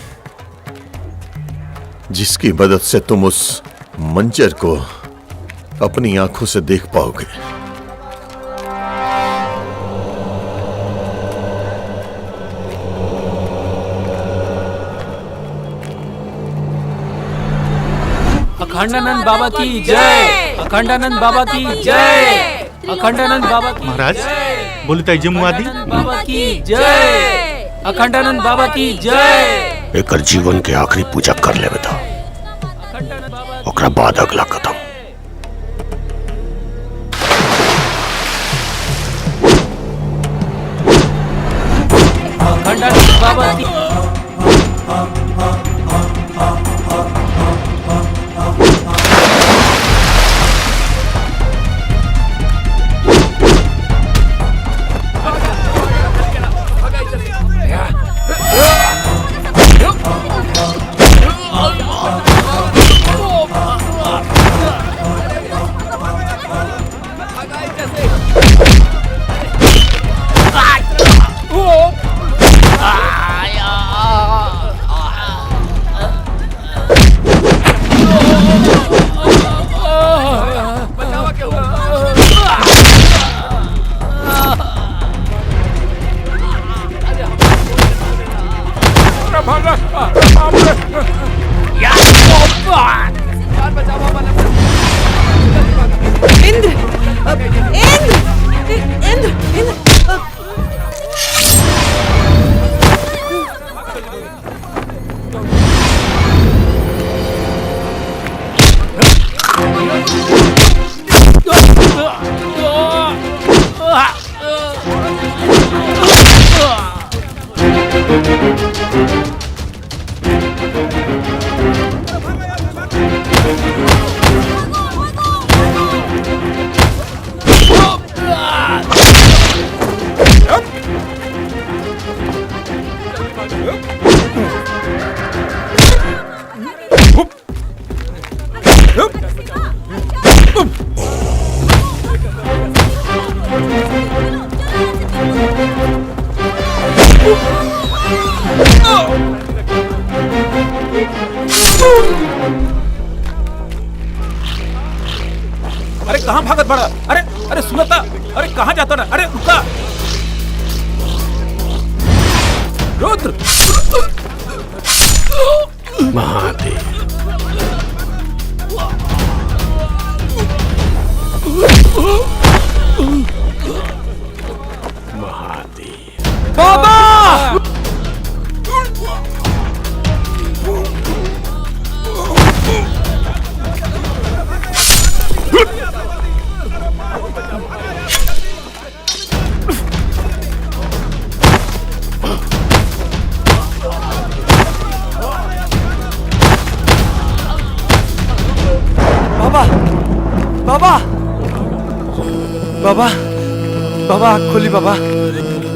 जिसकी मदद से तुम उस मंजर को अपनी आंखों से देख पाओगे। अखंडानंद बाबा की जय, अखंडानंद बाबा की जय, अखंडानंद बाबा की महाराज बोली तय जमुआदी बाबा की जय, अखंडानंद बाबा की जय। एक जीवन के आखिरी पूजा कर ले बता, ओकरा बाद अगला कदम। अखंडानंद बाबा की अरे कहाँ भागत बड़ा? अरे अरे सुनता, अरे कहाँ जाता ना? अरे रुका रुद्र। महादेव बाबा बाबा बाबा बाबा आँख खोली बाबा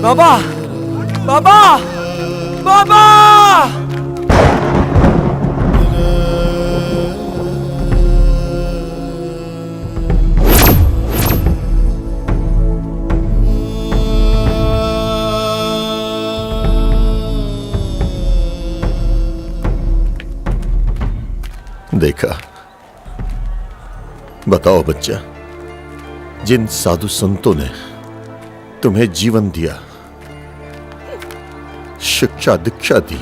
बाबा बाबा बाबा देखा, बताओ बच्चा, जिन साधु संतों ने तुम्हें जीवन दिया, शिक्षा दीक्षा दी,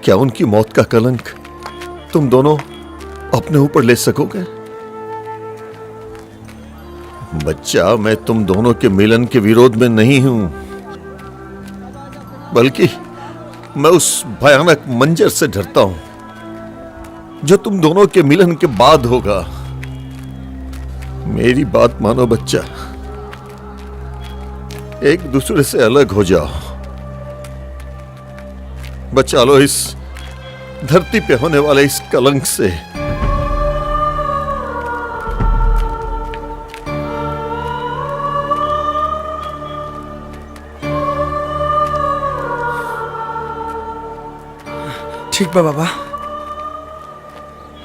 क्या उनकी मौत का कलंक तुम दोनों अपने ऊपर ले सकोगे? बच्चा, मैं तुम दोनों के मिलन के विरोध में नहीं हूं, बल्कि मैं उस भयानक मंजर से डरता हूं जो तुम दोनों के मिलन के बाद होगा। मेरी बात मानो बच्चा, एक दूसरे से अलग हो जाओ, बचा लो इस धरती पे होने वाले इस कलंक से। ठीक बा बाबा,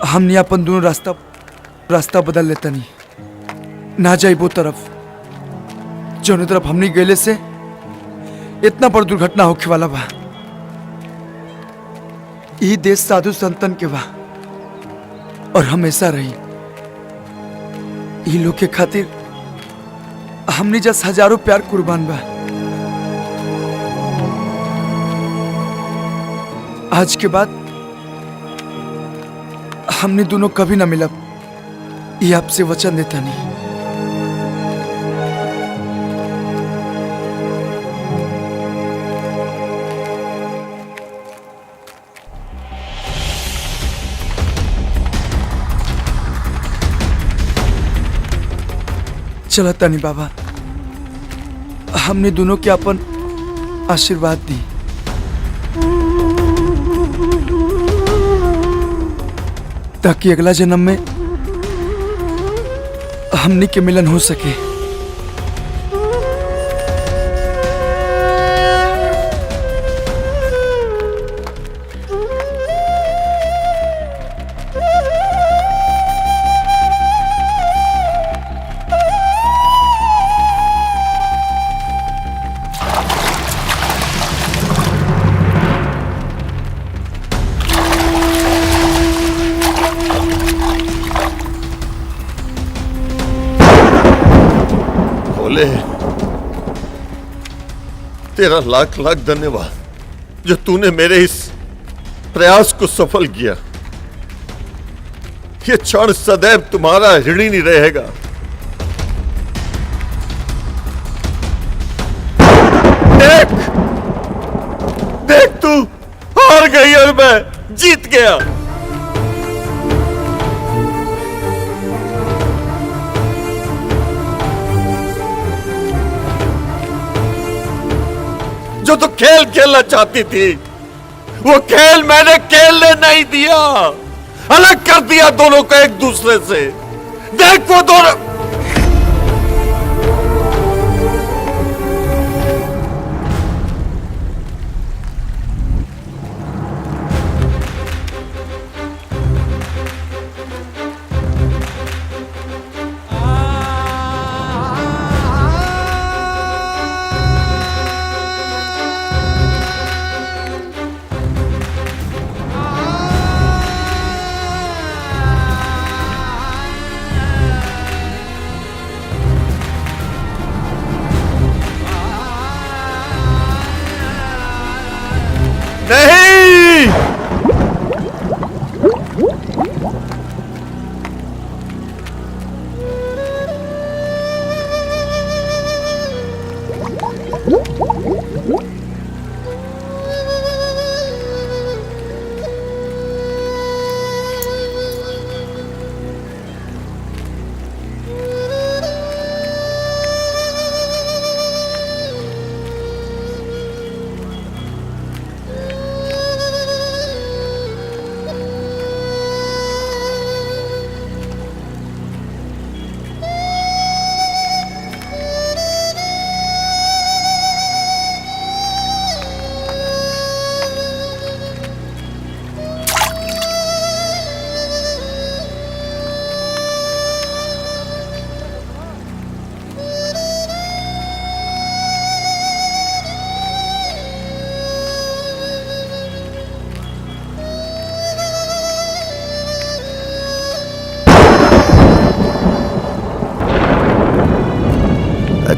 हमने अपन दोनों रास्ता बदल लेता नहीं, ना जाई वो तरफ जौन तरफ हमने गए से इतना बड़ दुर्घटना होके वाला बा। ई देश साधु संतन के बा और हमेशा रही। ई लोग के खातिर हमने जस हजारों प्यार कुर्बान बा। आज के बाद हमने दोनों कभी ना मिलब, ये आपसे वचन देता नहीं। चला तानी बाबा, हमने दोनों के अपन आशीर्वाद दी। ताकि अगला जन्म में हमने के मिलन हो सके। तेरा लाख लाख धन्यवाद जो तूने मेरे इस प्रयास को सफल किया। ये क्षण सदैव तुम्हारा ऋणी नहीं रहेगा। देख, देख, तू हार गई और मैं जीत गया। जो तू खेल खेलना चाहती थी, वो खेल मैंने खेलने नहीं दिया। अलग कर दिया दोनों को एक दूसरे से। देख, वो दोनों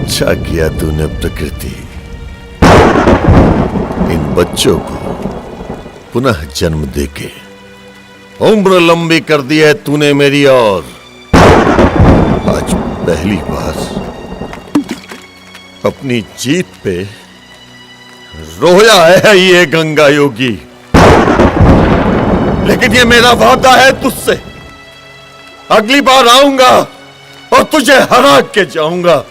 अच्छा किया तूने प्रकृति, इन बच्चों को पुनः जन्म देके उम्र लंबी कर दी है तूने मेरी। और आज पहली बार अपनी जीत पे रोया है ये गंगा योगी। लेकिन ये मेरा वादा है तुझसे, अगली बार आऊंगा और तुझे हरा के जाऊंगा।